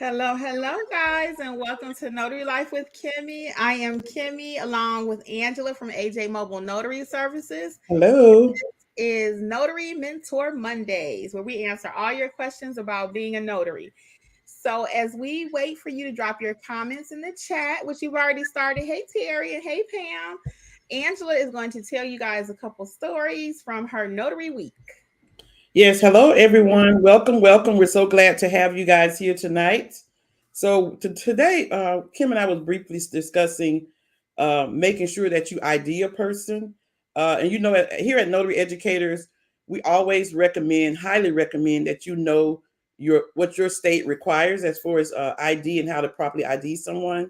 Hello, guys, and welcome to Notary Life with Kimmi. I am Kimmi, along with Angela from AJ Mobile Notary Services. Hello. Is Notary Mentor Mondays, where we answer all your questions about being a notary. So, as we wait for you to drop your comments in the chat, which you've already started, hey Terry and hey Pam, Angela is going to tell you guys a couple stories from her Notary Week. Yes, hello everyone. Welcome, welcome. We're so glad to have you guys here tonight. So today, Kim and I was briefly discussing making sure that you ID a person. And here at Notary Educators, we always recommend, highly recommend that you know what your state requires as far as ID and how to properly ID someone.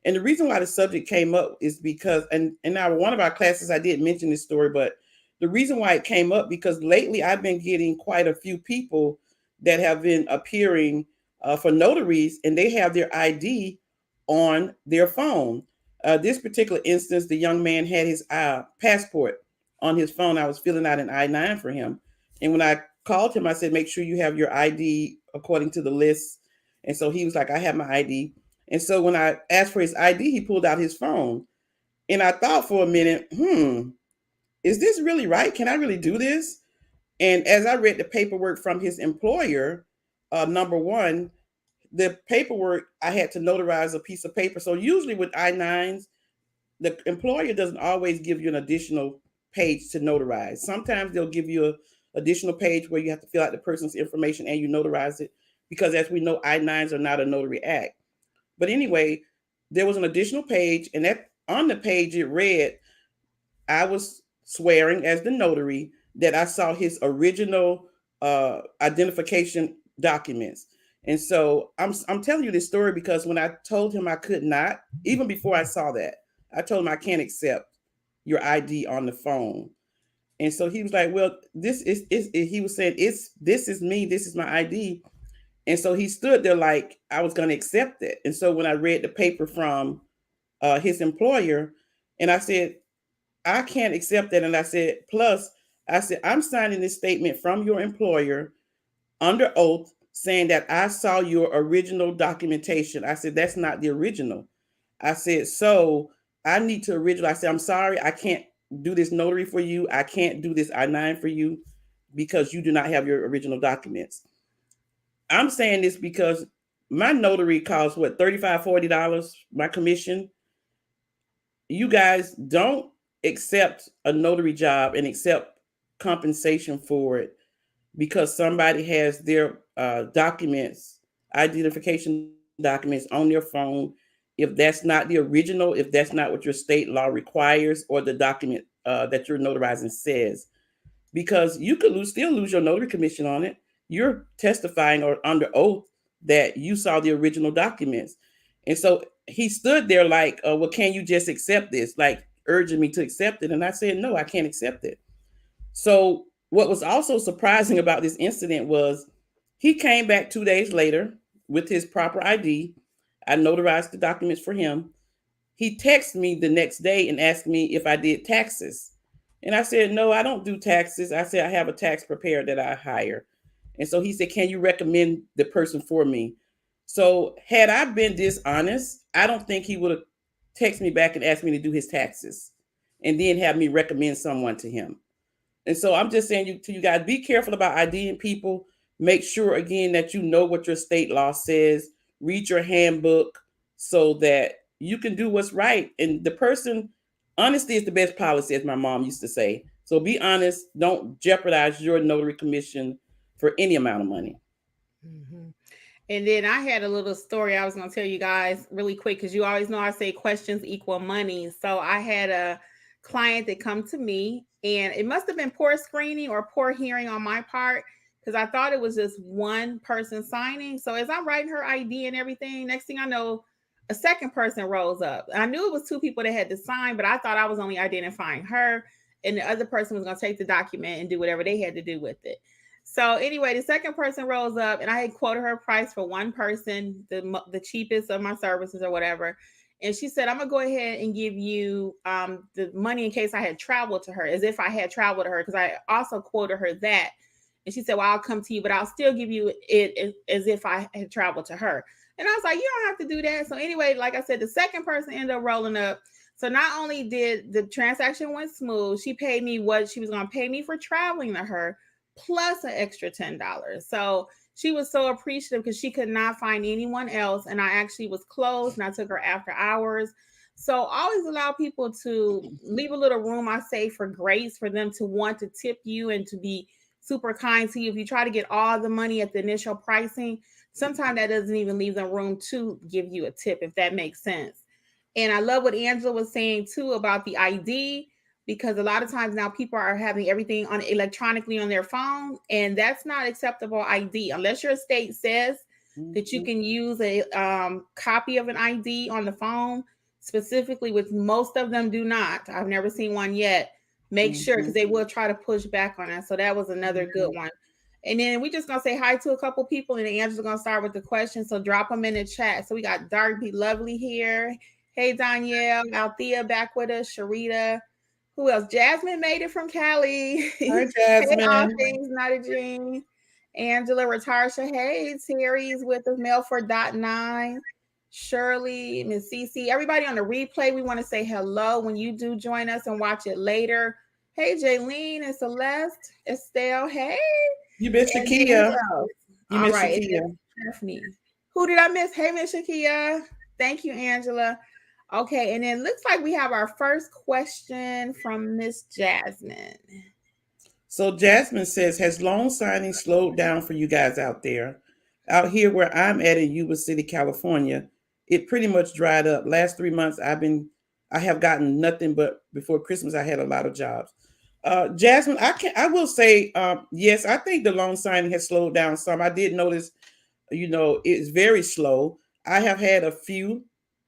And the reason why the subject came up is because, and now one of our classes I did mention this story, but the reason why it came up because lately I've been getting quite a few people that have been appearing for notaries, and they have their ID on their phone. This particular instance, the young man had his passport on his phone. I was filling out an I-9 for him, and when I called him, I said, "Make sure you have your ID according to the list." And so he was like, "I have my ID." And so when I asked for his ID, he pulled out his phone, and I thought for a minute, is this really right? Can I really do this? And as I read the paperwork from his employer, number one, the paperwork, I had to notarize a piece of paper. So usually with I-9s, the employer doesn't always give you an additional page to notarize. Sometimes they'll give you an additional page where you have to fill out the person's information and you notarize it, because as we know, I-9s are not a notary act. But anyway, there was an additional page, and that on the page it read, I was swearing as the notary that I saw his original identification documents. And so I'm telling you this story because when I told him I could not, even before I saw that, I told him I can't accept your ID on the phone. And so he was like, "Well, he was saying, this is me, this is my ID." And so he stood there like I was going to accept it. And so when I read the paper from his employer, and I said, "I can't accept that." And I said, plus, I said, "I'm signing this statement from your employer under oath saying that I saw your original documentation." I said, "That's not the original." I said, "So I need to original." I said, "I'm sorry, I can't do this notary for you. I can't do this I-9 for you because you do not have your original documents." I'm saying this because my notary costs what, $35, $40, my commission. You guys don't accept a notary job and accept compensation for it because somebody has their documents, identification documents on their phone. If that's not the original, if that's not what your state law requires, or the document that you're notarizing says, because you could still lose your notary commission on it. You're testifying or under oath that you saw the original documents. And so he stood there like, "Well, can you just accept this?" Like urging me to accept it. And I said, "No, I can't accept it." So what was also surprising about this incident was he came back 2 days later with his proper ID. I notarized the documents for him. He texted me the next day and asked me if I did taxes. And I said, "No, I don't do taxes." I said, "I have a tax preparer that I hire." And so he said, "Can you recommend the person for me?" So had I been dishonest, I don't think he would have texted me back and asked me to do his taxes and then have me recommend someone to him. And so I'm just saying to you guys, be careful about IDing people. Make sure again that you know what your state law says. Read your handbook so that you can do what's right. And the person, honesty is the best policy, as my mom used to say. So be honest. Don't jeopardize your notary commission for any amount of money. Mhm. And then I had a little story I was going to tell you guys really quick because you always know I say questions equal money. So I had a client that come to me, and it must have been poor screening or poor hearing on my part because I thought it was just one person signing. So as I'm writing her ID and everything, next thing I know, a second person rolls up. I knew it was two people that had to sign, but I thought I was only identifying her, and the other person was going to take the document and do whatever they had to do with it. So anyway, the second person rolls up, and I had quoted her price for one person, the cheapest of my services or whatever. And she said, "I'm gonna go ahead and give you the money in case I had traveled to her," as if I had traveled to her, because I also quoted her that. And she said, "Well, I'll come to you, but I'll still give you it as if I had traveled to her." And I was like, you don't have to do that. So anyway, like I said, the second person ended up rolling up. So not only did the transaction went smooth, she paid me what she was going to pay me for traveling to her, plus an extra $10. So she was so appreciative because she could not find anyone else. And I actually was closed and I took her after hours. So always allow people to leave a little room, I say, for grace, for them to want to tip you and to be super kind to you. If you try to get all the money at the initial pricing, sometimes that doesn't even leave them room to give you a tip, if that makes sense. And I love what Angela was saying too about the ID, because a lot of times now people are having everything on electronically on their phone, and that's not acceptable ID unless your state says that you can use a copy of an ID on the phone. Specifically, with most of them do not. I've never seen one yet. Make sure, because they will try to push back on us. So that was another good one. And then we're just gonna say hi to a couple people, and Angela's gonna start with the questions. So drop them in the chat. So we got Dark Be Lovely here. Hey Danielle, Althea back with us, Sharita. Who else? Jasmine made it from Cali. Hi, Hey, all Jasmine. things not a dream. Angela Ratarsha. Hey, Terry's with us. Melford.9. Shirley, Miss Cece, everybody on the replay, we want to say hello when you do join us and watch it later. Hey, Jaylene and Celeste, Estelle, hey. You missed And Shakia. You all missed right, Shakia. Stephanie. Who did I miss? Hey, Miss Shakia. Thank you, Angela. Okay, and then looks like we have our first question from Miss Jasmine. So Jasmine says, has loan signing slowed down for you guys out there? Out here where I'm at in Yuba City, California, it pretty much dried up. Last 3 months, I have gotten nothing, but before Christmas, I had a lot of jobs. Jasmine, I will say, yes, I think the loan signing has slowed down some. I did notice, it's very slow. I have had a few,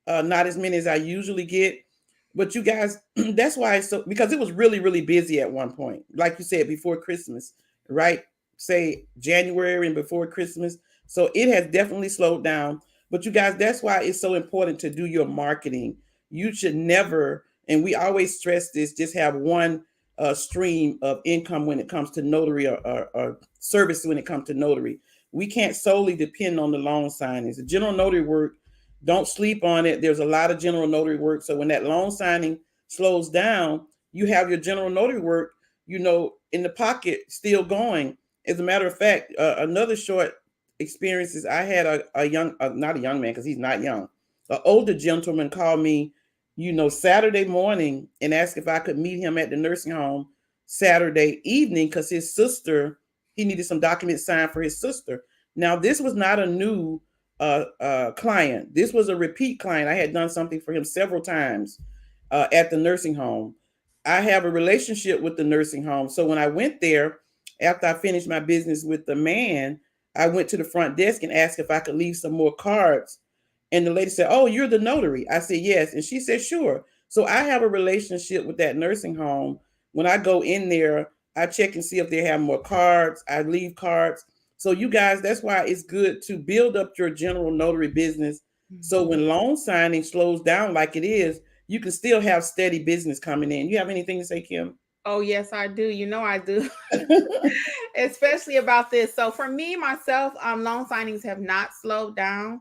not as many as I usually get. But you guys, that's why because it was really, really busy at one point, like you said, before Christmas, right? Say January and before Christmas. So it has definitely slowed down. But you guys, that's why it's so important to do your marketing. You should never, and we always stress this, just have one stream of income when it comes to notary or service when it comes to notary. We can't solely depend on the loan signings. The general notary work, don't sleep on it. There's a lot of general notary work. So when that loan signing slows down, you have your general notary work, in the pocket still going. As a matter of fact, another short experience is I had a young, not a young man, because he's not young, an older gentleman called me, Saturday morning and asked if I could meet him at the nursing home Saturday evening because he needed some documents signed for his sister. Now, this was not a new client. This was a repeat client. I had done something for him several times at the nursing home. I have a relationship with the nursing home. So when I went there, after I finished my business with the man, I went to the front desk and asked if I could leave some more cards. And the lady said, "Oh, you're the notary." I said, "Yes." And she said, "Sure." So I have a relationship with that nursing home. When I go in there, I check and see if they have more cards. I leave cards. So you guys, that's why it's good to build up your general notary business. So when loan signing slows down like it is, you can still have steady business coming in. You have anything to say, Kim? Oh, yes, I do. I do. Especially about this. So for me, myself, loan signings have not slowed down.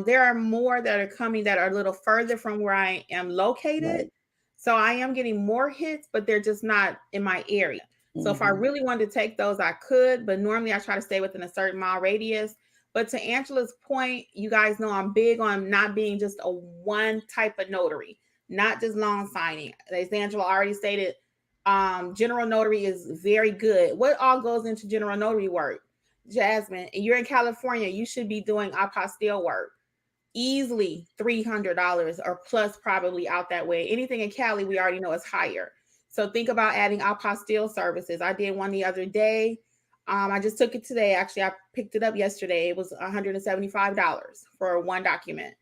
There are more that are coming that are a little further from where I am located. Right. So I am getting more hits, but they're just not in my area. So if I really wanted to take those, I could, but normally I try to stay within a certain mile radius. But to Angela's point, you guys know I'm big on not being just a one type of notary, not just loan signing. As Angela already stated, general notary is very good. What all goes into general notary work? Jasmine, and you're in California, you should be doing apostille work. Easily $300 or plus, probably out that way. Anything in Cali, we already know is higher. So think about adding apostille services. I did one the other day. I just took it today. Actually, I picked it up yesterday. It was $175 for one document.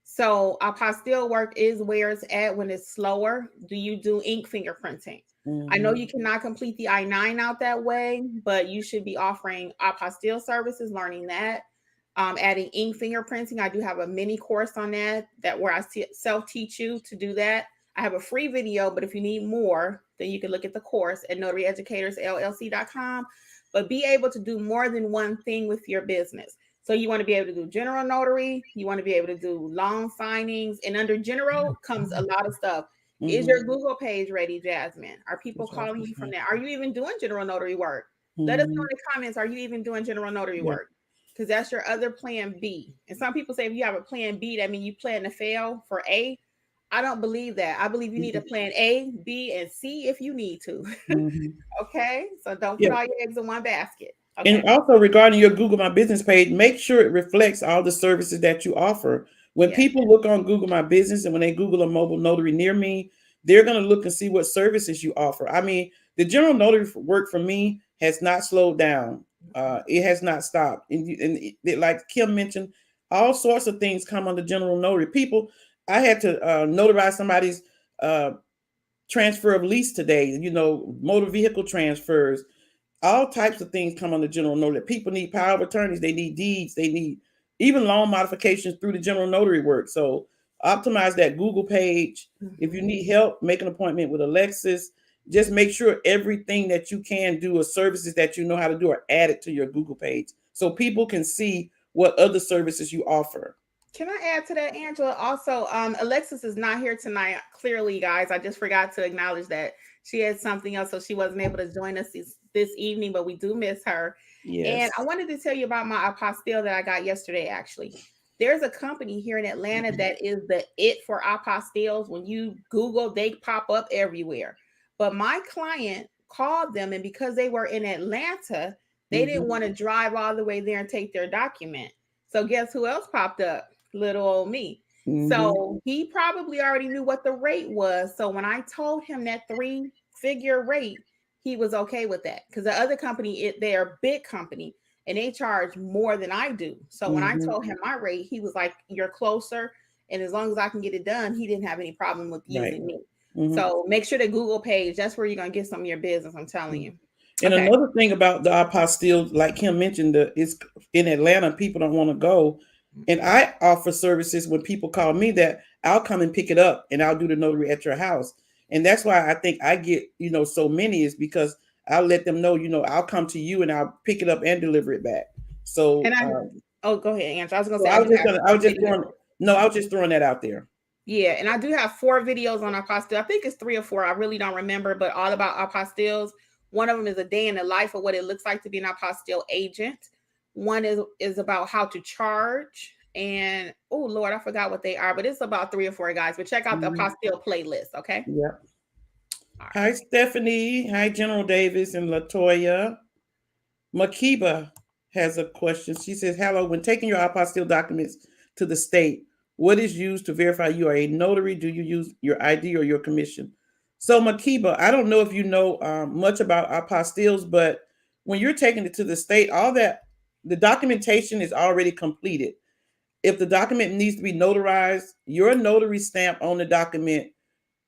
So apostille work is where it's at when it's slower. Do you do ink fingerprinting? I know you cannot complete the I-9 out that way, but you should be offering apostille services, learning that. Adding ink fingerprinting. I do have a mini course on that where I self-teach you to do that. I have a free video, but if you need more, then you can look at the course at notaryeducatorsllc.com. But be able to do more than one thing with your business. So you want to be able to do general notary, you want to be able to do loan signings, and under general comes a lot of stuff. Is your Google page ready, Jasmine? Are people calling you from there? Are you even doing general notary work? Let us know in the comments. Are you even doing general notary work? Because that's your other plan B. And some people say if you have a plan B, that means you plan to fail for A. I don't believe that. I believe you need a plan A, B, and C if you need to. Okay, so don't put all your eggs in one basket. Okay. And also regarding your Google My Business page, make sure it reflects all the services that you offer. When people look on Google My Business and when they Google a mobile notary near me, they're going to look and see what services you offer. I mean, the general notary work for me has not slowed down. It has not stopped. And like Kim mentioned, all sorts of things come under general notary. People, I had to notarize somebody's transfer of lease today, motor vehicle transfers. All types of things come under general notary. People need power of attorneys. They need deeds. They need even loan modifications through the general notary work. So optimize that Google page. If you need help, make an appointment with Alexis. Just make sure everything that you can do or services that you know how to do are added to your Google page so people can see what other services you offer. Can I add to that, Angela? Also, Alexis is not here tonight. Clearly, guys, I just forgot to acknowledge that she had something else, so she wasn't able to join us this evening, but we do miss her. Yes. And I wanted to tell you about my apostille that I got yesterday, actually. There's a company here in Atlanta that is the it for apostilles. When you Google, they pop up everywhere. But my client called them, and because they were in Atlanta, they didn't want to drive all the way there and take their document. So guess who else popped up? Little old me. So he probably already knew what the rate was. So when I told him that 3-figure rate, he was okay with that, because the other company, they're a big company and they charge more than I do. So when I told him my rate, he was like, you're closer. And as long as I can get it done, he didn't have any problem with using me. So make sure the Google page, that's where you're going to get some of your business. I'm telling you. And another thing about the apostille, like Kim mentioned, is in Atlanta, people don't want to go. And I offer services when people call me that I'll come and pick it up and I'll do the notary at your house. And that's why I think I get, so many, is because I'll let them know, I'll come to you and I'll pick it up and deliver it back. So, go ahead, Angela. I was going to say, I was just throwing that out there. Yeah. And I do have 4 videos on apostille. I think it's 3 or 4. I really don't remember, but all about apostilles. One of them is a day in the life of what it looks like to be an apostille agent. One is about how to charge. And oh Lord, I forgot what they are, but it's about 3 or 4 guys. But check out the apostille playlist, okay? Yeah. Right. Hi, Stephanie. Hi, General Davis and Latoya. Makiba has a question. She says, hello, when taking your apostille documents to the state, what is used to verify you are a notary? Do you use your ID or your commission? So Makiba, I don't know if you know much about apostilles, but when you're taking it to the state, all that, the documentation is already completed. If the document needs to be notarized, your notary stamp on the document,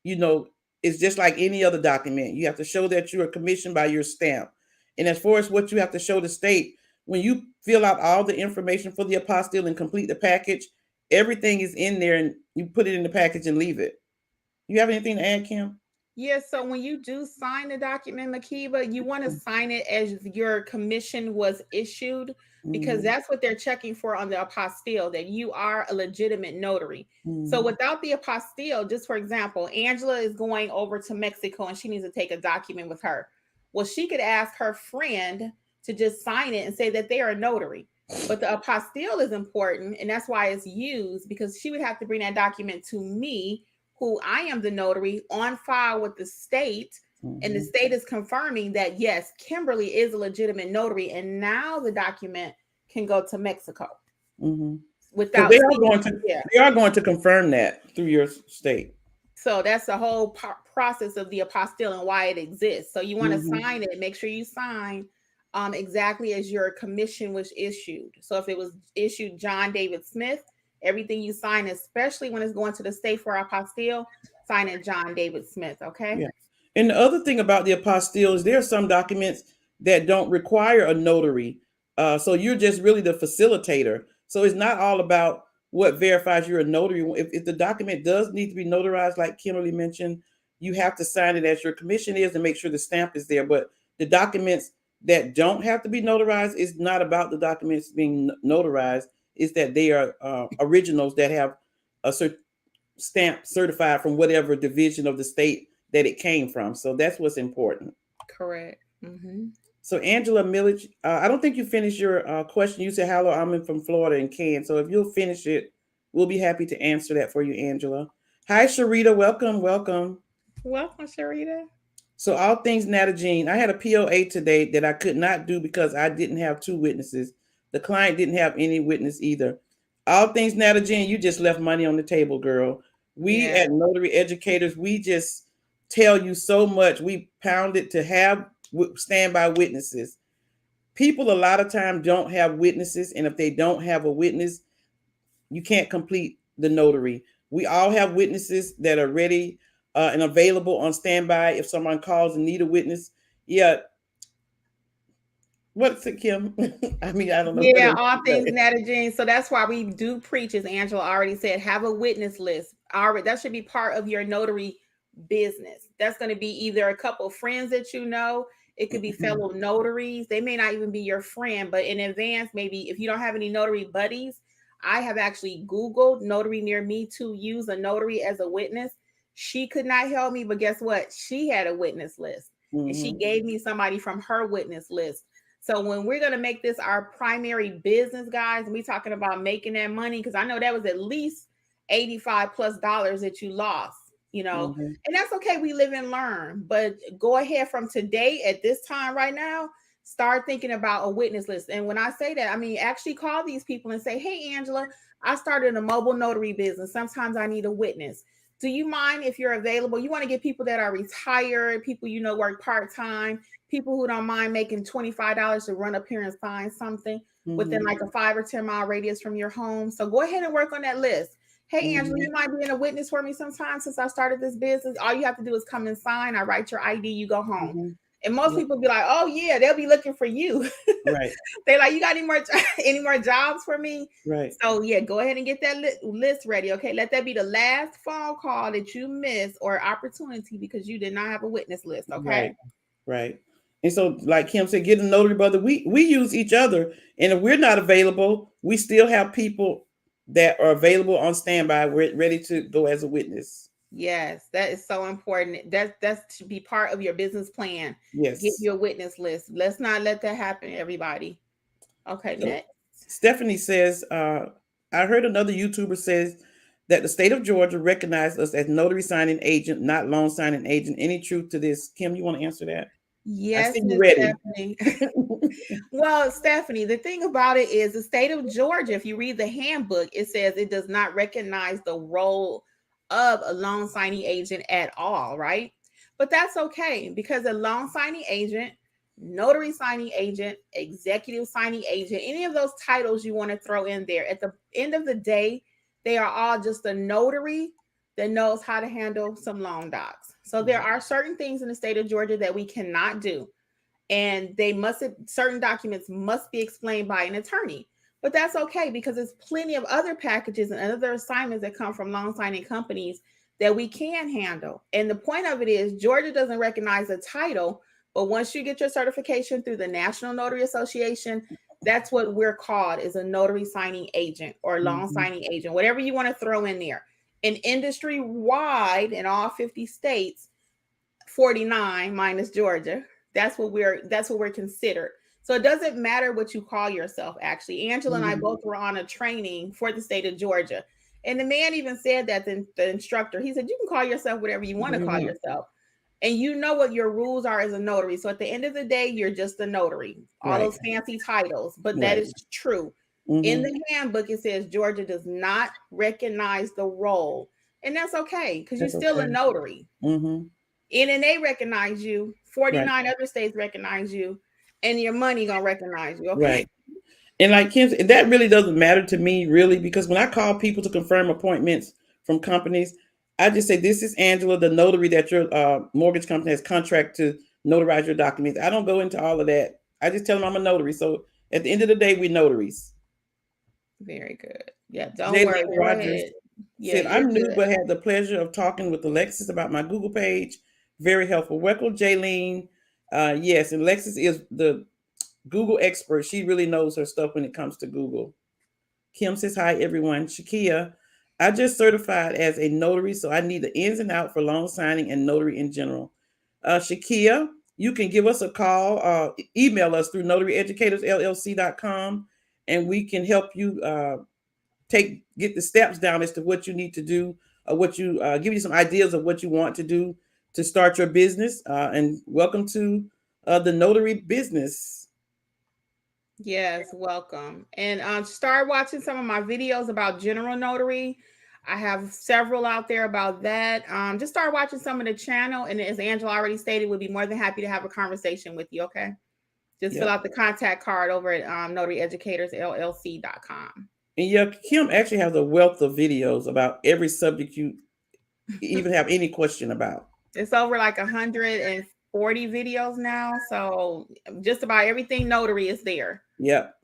is just like any other document. You have to show that you are commissioned by your stamp. And as far as what you have to show the state, when you fill out all the information for the apostille and complete the package, everything is in there and you put it in the package and leave it. You have anything to add, Kim? Yes. So when you do sign the document, Makiba, you want to sign it as your commission was issued, because that's what they're checking for on the apostille, that you are a legitimate notary. So without the apostille, just for example, Angela is going over to Mexico and she needs to take a document with her. Well, she could ask her friend to just sign it and say that they are a notary. But the apostille is important, and that's why it's used, because she would have to bring that document to me, who I am the notary, on file with the state, and the state is confirming that, yes, Kimberly is a legitimate notary, and now the document can go to Mexico. Without they are going to confirm that through your state. So that's the whole process of the apostille and why it exists. So you want to sign it, make sure you sign exactly as your commission was issued. So if it was issued John David Smith, everything you sign, especially when it's going to the state for apostille, sign it John David Smith, okay? Yeah. And the other thing about the apostille is there are some documents that don't require a notary. So you're just really the facilitator. So it's not all about what verifies you're a notary. If the document does need to be notarized, like Kimberly mentioned, you have to sign it as your commission is and make sure the stamp is there. But the documents that don't have to be notarized. It's not about the documents being notarized. It's that they are originals that have a stamp certified from whatever division of the state that it came from. So that's what's important. Correct. Mm-hmm. So Angela Millich, I don't think you finished your question. You said, hello, I'm from Florida and Can. So if you'll finish it, we'll be happy to answer that for you, Angela. Hi, Sharita. Welcome, welcome. Welcome, Sharita. So all things Nata Jean, I had a POA today that I could not do because I didn't have two witnesses. The client didn't have any witness either. All things Nata Jean, you just left money on the table, girl. We Yeah. at Notary Educators, we just tell you so much. We pound it to have standby witnesses. People a lot of times don't have witnesses, and if they don't have a witness, you can't complete the notary. We all have witnesses that are ready and available on standby if someone calls and need a witness. Yeah. What's it, Kim? I mean, I don't know what Yeah, else all to things say. Nata Jean. So that's why we do preach, as Angela already said, have a witness list. Already, that should be part of your notary business. That's going to be either a couple of friends that you know. It could be fellow notaries. They may not even be your friend, but in advance, maybe if you don't have any notary buddies, I have actually Googled notary near me to use a notary as a witness. She could not help me, but guess what? She had a witness list and she gave me somebody from her witness list. So when we're going to make this our primary business, guys, and we talking about making that money, because I know that was at least $85+ that you lost, and that's okay. We live and learn, but go ahead from today at this time right now, start thinking about a witness list. And when I say that, I mean, actually call these people and say, hey, Angela, I started a mobile notary business. Sometimes I need a witness. Do you mind if you're available? You want to get people that are retired, people, work part-time, people who don't mind making $25 to run up here and sign something within like a 5 or 10 mile radius from your home. So go ahead and work on that list. Hey, Angela, you might be in a witness for me sometime since I started this business. All you have to do is come and sign. I write your ID, you go home. And most people be like, oh, yeah, they'll be looking for you. Right. They're like, you got any more jobs for me? Right. So, yeah, go ahead and get that list ready. Okay. Let that be the last phone call that you miss or opportunity because you did not have a witness list. Okay. Right. Right. And so, like Kim said, get a notary brother. We use each other. And if we're not available, we still have people that are available on standby, ready to go as a witness. Yes, that is so important. That should be part of your business plan. Yes. Get your witness list. Let's not let that happen, everybody. Okay, So, next. Stephanie says, I heard another YouTuber says that the state of Georgia recognized us as notary signing agent, not loan signing agent. Any truth to this? Kim, you want to answer that? Yes, I see you Miss ready. Stephanie. Well, Stephanie, the thing about it is the state of Georgia, if you read the handbook, it says it does not recognize the role of a loan signing agent at all, right? But that's okay because a loan signing agent, notary signing agent, executive signing agent, any of those titles you want to throw in there, at the end of the day, they are all just a notary that knows how to handle some loan docs. So there are certain things in the state of Georgia that we cannot do. And certain documents must be explained by an attorney. But that's okay because there's plenty of other packages and other assignments that come from loan signing companies that we can handle. And the point of it is Georgia doesn't recognize the title, but once you get your certification through the National Notary Association, that's what we're called, is a notary signing agent or loan signing agent, whatever you want to throw in there. And industry wide in all 50 states, 49 minus Georgia, that's what we're considered. So it doesn't matter what you call yourself. Actually, Angela and I both were on a training for the state of Georgia, and the man even said that the instructor, he said, you can call yourself whatever you want to call yourself, and you know what your rules are as a notary. So at the end of the day, you're just a notary. All those fancy titles, but that is true. In the handbook, it says Georgia does not recognize the role, and that's okay because you're still a notary. NNA recognize you, 49 other states recognize you, and your money gonna recognize you. Okay. Right. And like Kim said, that really doesn't matter to me, really, because when I call people to confirm appointments from companies, I just say, this is Angela, the notary that your mortgage company has contract to notarize your documents. I don't go into all of that. I just tell them I'm a notary. So at the end of the day, we notaries. Very good. Yeah, don't Jaylene worry. Go Rogers ahead. Yeah, said, you're I'm new, good. but had the pleasure of talking with Alexis about my Google page. Very helpful. Welcome, Jaylene. Yes, and Alexis is the Google expert. She really knows her stuff when it comes to Google. Kim says, hi, everyone. Shakia, I just certified as a notary, so I need the ins and out for loan signing and notary in general. Shakia, you can give us a call, email us through notaryeducatorsllc.com, and we can help you get the steps down as to what you need to do, give you some ideas of what you want to do to start your business. And welcome to the notary business. Yes, welcome. And start watching some of my videos about general notary. I have several out there about that. Just start watching some of the channel. And as Angela already stated, we'll be more than happy to have a conversation with you. Okay. Just fill out the contact card over at notaryeducatorsllc.com. And yeah, Kim actually has a wealth of videos about every subject you even have any question about. It's over like 140 videos now. So just about everything notary is there. Yep.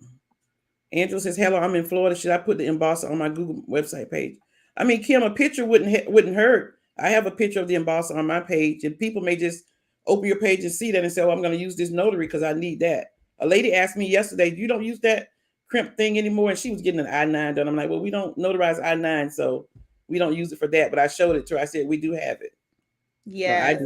Angela says, hello, I'm in Florida. Should I put the embosser on my Google website page? I mean, Kim, a picture wouldn't hurt. I have a picture of the embosser on my page, and people may just open your page and see that and say, oh, I'm going to use this notary because I need that. A lady asked me yesterday, you don't use that crimp thing anymore? And she was getting an I-9 done. I'm like, well, we don't notarize I-9, so we don't use it for that. But I showed it to her. I said, we do have it. Yeah, I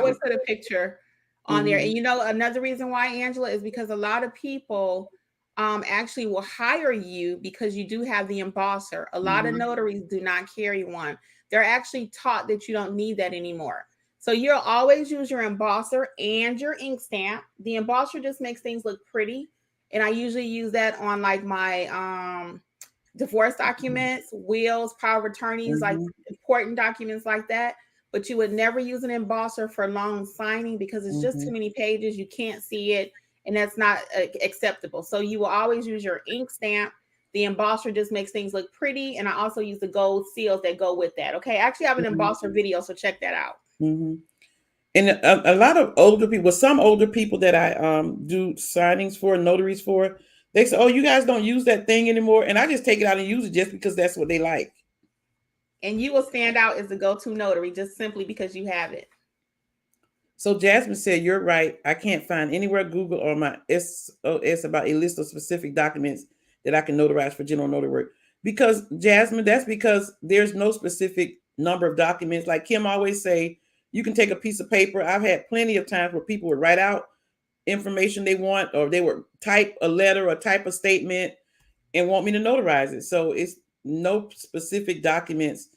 would put a picture on there. And you know, another reason why, Angela, is because a lot of people actually will hire you because you do have the embosser. A lot of notaries do not carry one. They're actually taught that you don't need that anymore. So you'll always use your embosser and your ink stamp. The embosser just makes things look pretty. And I usually use that on like my divorce documents, wills, power of attorneys, like important documents like that. But you would never use an embosser for loan signing because it's just too many pages. You can't see it, and that's not acceptable. So you will always use your ink stamp. The embosser just makes things look pretty. And I also use the gold seals that go with that. Okay. I actually have an embosser video, so check that out. And a lot of older people, some older people that I do signings for, notaries for, they say, oh, you guys don't use that thing anymore. And I just take it out and use it just because that's what they like. And you will stand out as the go-to notary just simply because you have it. So Jasmine said, you're right. I can't find anywhere Google or my SOS about a list of specific documents that I can notarize for general notary work. Because Jasmine, that's because there's no specific number of documents. Like Kim always say, you can take a piece of paper. I've had plenty of times where people would write out information they want, or they would type a letter or type a statement and want me to notarize it. So it's no specific documents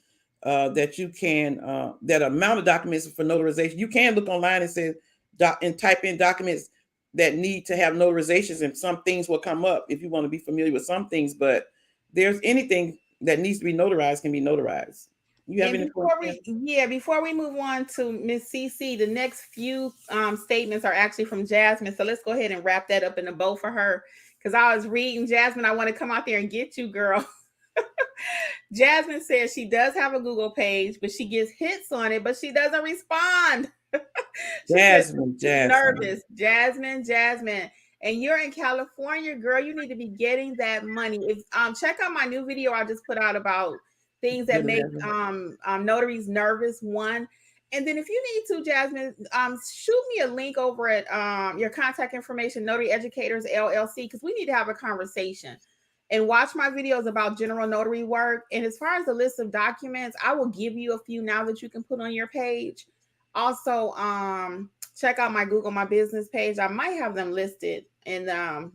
that you can, that amount of documents for notarization. You can look online and say, and type in documents that need to have notarizations, and some things will come up if you want to be familiar with some things, but there's anything that needs to be notarized can be notarized. You have any before we move on to Miss CC, the next few statements are actually from Jasmine. So let's go ahead and wrap that up in a bow for her. Because I was reading, Jasmine, I want to come out there and get you, girl. Jasmine says she does have a Google page, but she gets hits on it, but she doesn't respond. Jasmine. Nervous. Jasmine. And you're in California, girl. You need to be getting that money. If check out my new video I just put out about things that make notaries nervous. One. And then if you need to, Jasmine, shoot me a link over at your contact information, Notary Educators LLC, because we need to have a conversation. And watch my videos about general notary work. And as far as the list of documents, I will give you a few now that you can put on your page. Also, check out my Google My Business page. I might have them listed in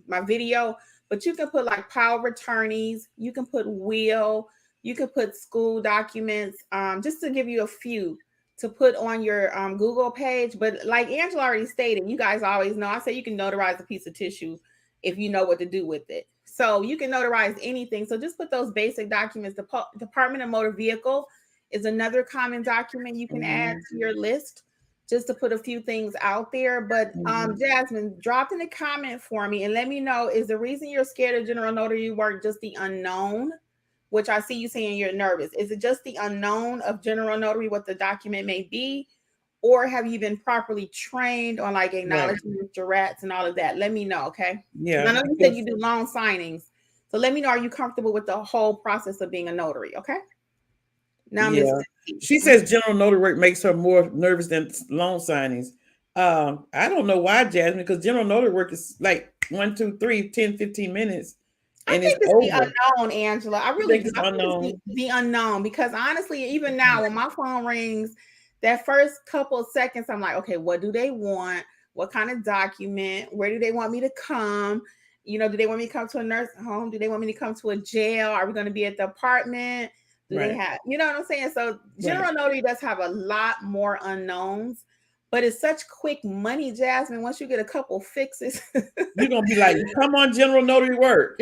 my video, but you can put like power of attorneys. You can put will. You can put school documents, just to give you a few to put on your Google page. But like Angela already stated, you guys always know, I say you can notarize a piece of tissue if you know what to do with it. So you can notarize anything. So just put those basic documents. The Department of Motor Vehicle is another common document you can add to your list, just to put a few things out there. But Jasmine, drop in a comment for me and let me know, is the reason you're scared of general notary work just the unknown? Which I see you saying you're nervous. Is it just the unknown of general notary, what the document may be? Or have you been properly trained on like acknowledgements, Jurats, and all of that? Let me know, okay? Yeah. I know you said you do loan signings. So let me know, are you comfortable with the whole process of being a notary, okay? Now, she says general notary work makes her more nervous than loan signings. I don't know why, Jasmine, because general notary work is like 1, 2, 3, 10, 15 minutes I and it's think it's the over. unknown, Angela. I You really think do. it's I think it's unknown? the unknown because honestly, even now when my phone rings, that first couple of seconds, I'm like, okay, what do they want? What kind of document? Where do they want me to come? Do they want me to come to a nursing home? Do they want me to come to a jail? Are we going to be at the apartment? Do they Right, have, you know what I'm saying? So right. general notary does have a lot more unknowns, but it's such quick money, Jasmine. Once you get a couple fixes, You're gonna be like, come on, general notary work.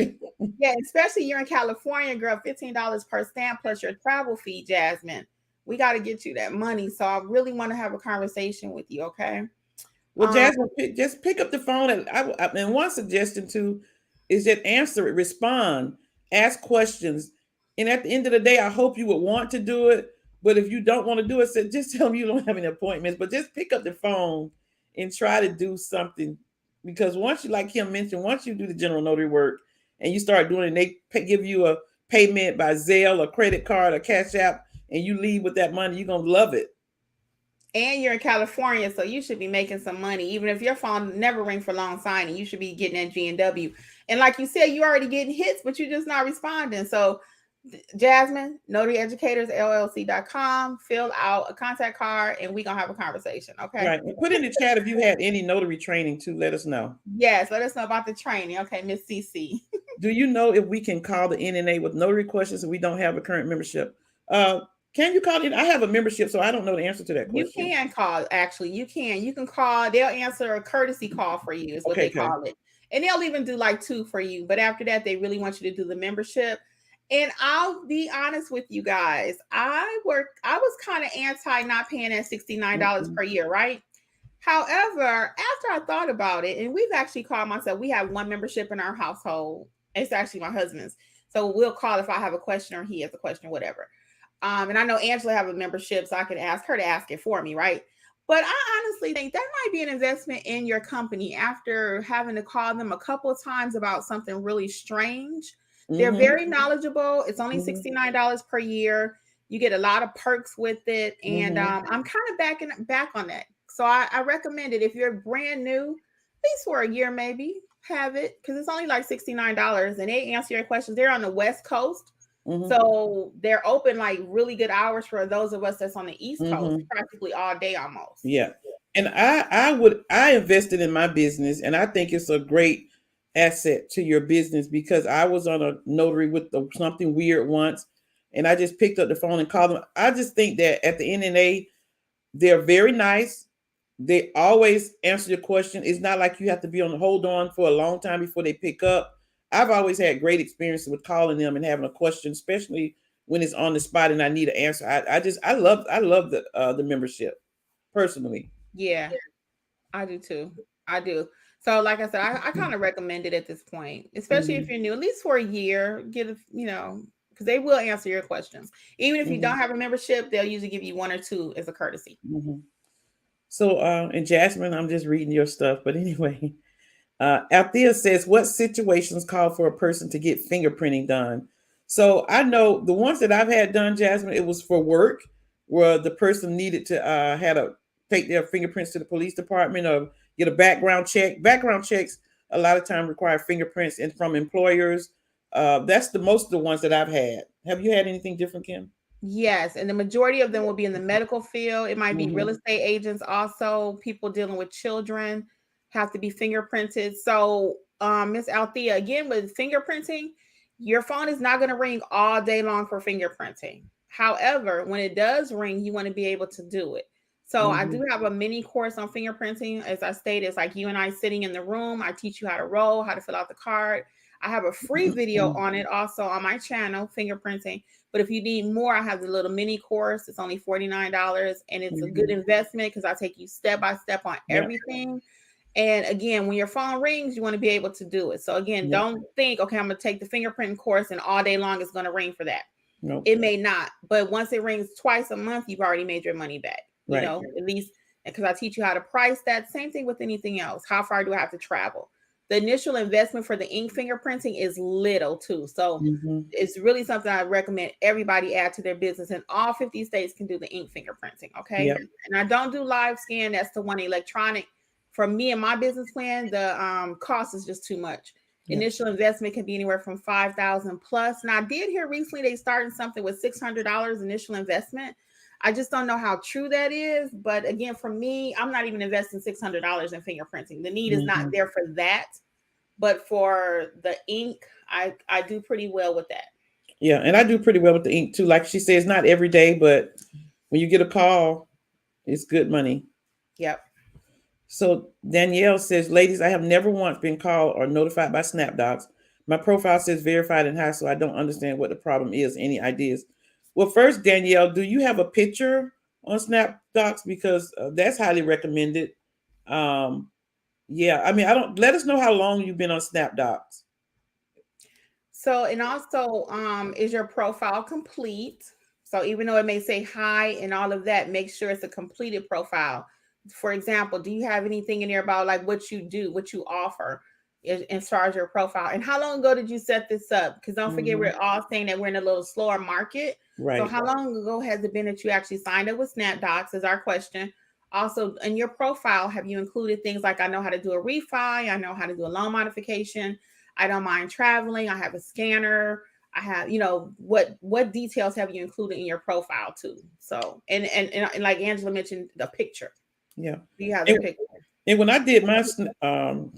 yeah, especially you're in California, girl, $15 per stamp plus your travel fee, Jasmine. We got to get you that money. So I really want to have a conversation with you, okay? Well, Um, Jasmine, just pick up the phone and one suggestion too is just answer it, respond, ask questions, and at the end of the day, I hope you would want to do it. But if you don't want to do it, so just tell them you don't have any appointments. But just pick up the phone and try to do something because once you, like Kim mentioned, once you do the general notary work and you start doing it, give you a payment by Zelle, a credit card, a Cash App, and you leave with that money, you're gonna love it. and you're in California, so you should be making some money. Even if your phone never ring for long signing, you should be getting that G&W. And like you said, you already getting hits, but you're just not responding. So Jasmine, notaryeducatorsllc.com, fill out a contact card and we're gonna have a conversation. Okay. Right. And put in the chat if you had any notary training too. Let us know. Yes, let us know about the training. Okay, Miss CC. Do you know if we can call the NNA with notary questions if we don't have a current membership? Can you call it? I have a membership, so I don't know the answer to that You question. can call, actually. You can call. They'll answer a courtesy call for you, is what Okay, they call it. And they'll even do like 2 for you. But after that, they really want you to do the membership. And I'll be honest with you guys. I was kind of anti not paying that $69 Mhm. per year, right? However, after I thought about it, and we've actually called myself, we have one membership in our household. It's actually my husband's. So we'll call if I have a question or he has a question, whatever. And I know Angela have a membership, so I can ask her to ask it for me, right? But I honestly think that might be an investment in your company after having to call them a couple of times about something really strange. They're Mhm. very knowledgeable. It's only Mhm. $69 per year. You get a lot of perks with it. And Mhm. I'm kind of backing back on that. So I recommend it if you're brand new, at least for a year, maybe have it because it's only like $69 and they answer your questions. They're on the West Coast. Mhm. So they're open like really good hours for those of us that's on the East Coast, Mhm. practically all day almost. Yeah. And I invested in my business and I think it's a great asset to your business because I was on a notary with something weird once and I just picked up the phone and called them. I just think that at the NNA, they're very nice. They always answer your question. It's not like you have to be on hold on for a long time before they pick up. I've always had great experiences with calling them and having a question, especially when it's on the spot and I need an answer. I love the membership personally. Yeah, I do too. I do. So like I said, I kind of recommend it at this point, especially if Mhm, you're new, at least for a year, get a, because they will answer your questions. Even if you don't mhm, have a membership, they'll usually give you 1 or 2 as a courtesy. mhm. So, and Jasmine, I'm just reading your stuff, but anyway, Althea says, what situations call for a person to get fingerprinting done? So I know the ones that I've had done, Jasmine, it was for work where the person needed to had to take their fingerprints to the police department or get a background check. Background checks a lot of time require fingerprints and from employers. That's the most of the ones that I've had. Have you had anything different, Kim? Yes, and the majority of them will be in the medical field. It might be real Hmm. estate agents also, people dealing with children have to be fingerprinted. So, Miss Althea, again with fingerprinting, your phone is not going to ring all day long for fingerprinting. However, when it does ring, you want to be able to do it. So, I Hmm. do have a mini course on fingerprinting. As I stated, it's like you and I sitting in the room. I teach you how to roll, how to fill out the card. I have a free video on it also on my channel, fingerprinting. But if you need more, I have the little mini course. It's only $49 and it's a good Hmm. investment because I take you step by step on Yeah. everything. And again, when your phone rings, you want to be able to do it. So again, Yeah. don't think, okay, I'm going to take the fingerprinting course and all day long it's going to ring for that. No. It may not, but once it rings twice a month, you've already made your money back, Right. at least because I teach you how to price that. Same thing with anything else. How far do I have to travel? The initial investment for the ink fingerprinting is little too. So Mm-hmm. it's really something I recommend everybody add to their business, and all 50 states can do the ink fingerprinting. Okay. Yeah. And I don't do live scan. That's the one electronic. For me and my business plan, the cost is just too much. Yeah. Initial investment can be anywhere from 5,000 plus. Now I did hear recently they started something with $600 initial investment. I just don't know how true that is. But again, for me, I'm not even investing $600 in fingerprinting. The need is not Mm-hmm. there for that. But for the ink, I do pretty well with that. Yeah, and I do pretty well with the ink too. Like she says, not every day, but when you get a call, it's good money. Yep. So Danielle says, ladies, I have never once been called or notified by Snapdocs. My profile says verified and high, so I don't understand what the problem is. Any ideas? Well, first, Danielle, do you have a picture on Snapdocs? Because that's highly recommended. Um, yeah, I mean, I don't. Let us know how long you've been on Snapdocs. So, and also, is your profile complete? So even though it may say hi and all of that, make sure it's a completed profile. For example, do you have anything in there about like what you do, what you offer as far as your profile? And how long ago did you set this up? Because don't forget, Mm-hmm. we're all saying that we're in a little slower market. So Right. how long ago has it been that you actually signed up with Snapdocs is our question. Also, in your profile, have you included things like I know how to do a refi, I know how to do a loan modification, I don't mind traveling, I have a scanner, I have, what details have you included in your profile too? So, and like Angela mentioned, the picture. Yeah. Do you have the And, picture? and when I did my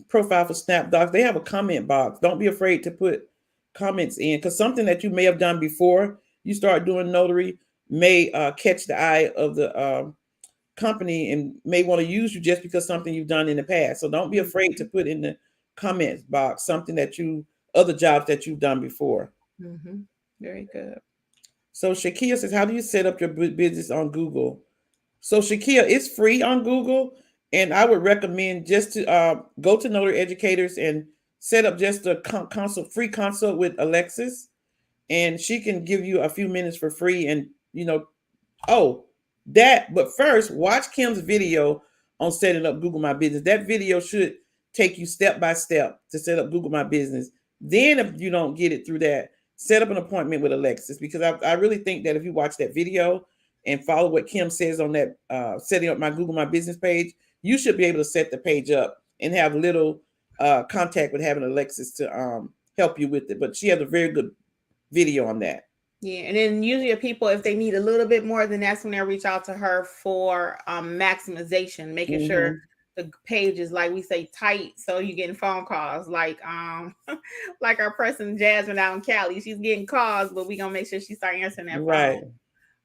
profile for Snapdocs, they have a comment box. Don't be afraid to put comments in, because something that you may have done before you start doing notary may catch the eye of the company and may want to use you just because something you've done in the past. So don't be afraid to put in the comments box something that you other jobs that you've done before. Mm-hmm. Very good. So Shakia says, how do you set up your business on Google? So Shakia, it's free on Google, and I would recommend just to go to Notary Educators and set up just a free consult with Alexis, and she can give you a few minutes for free. And oh, but first, watch Kim's video on setting up Google My Business. That video should take you step by step to set up Google My Business. Then, if you don't get it through that, set up an appointment with Alexis, because I really think that if you watch that video and follow what Kim says on that setting up my Google My Business page, you should be able to set the page up and have little contact with having Alexis to help you with it. But she has a very good video on that. Yeah, and then usually people, if they need a little bit more, then that's when they'll reach out to her for maximization, making sure Mm-hmm. the page is, like we say, tight, so you're getting phone calls like like our person Jasmine out in Cali. She's getting calls, but we gonna make sure she start answering that phone. Right.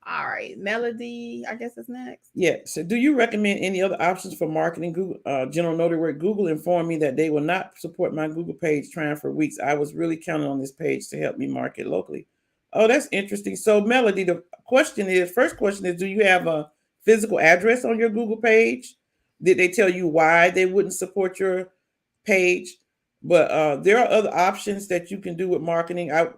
All right, Melody, I guess is next. Yeah. So, do you recommend any other options for marketing? Google, General Notary Work. Google informed me that they will not support my Google page trying for weeks. I was really counting on this page to help me market locally. Oh, that's interesting. So, Melody, the first question is, do you have a physical address on your Google page? Did they tell you why they wouldn't support your page? But there are other options that you can do with marketing. I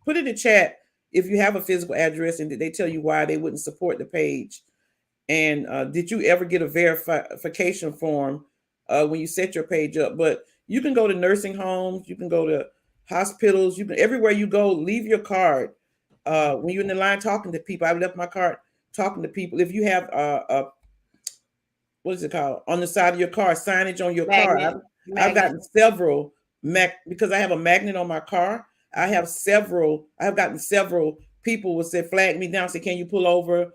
put in the chat if you have a physical address, and did they tell you why they wouldn't support the page? And did you ever get a verification form when you set your page up? But you can go to nursing homes, you can go to hospitals, you can everywhere you go, leave your card. When you're in the line talking to people, I left my card talking to people. If you have what is it called on the side of your car, signage on your car, Magnet, I've magnet. gotten several because I have a magnet on my car. I have gotten several people will say, flag me down, say, can you pull over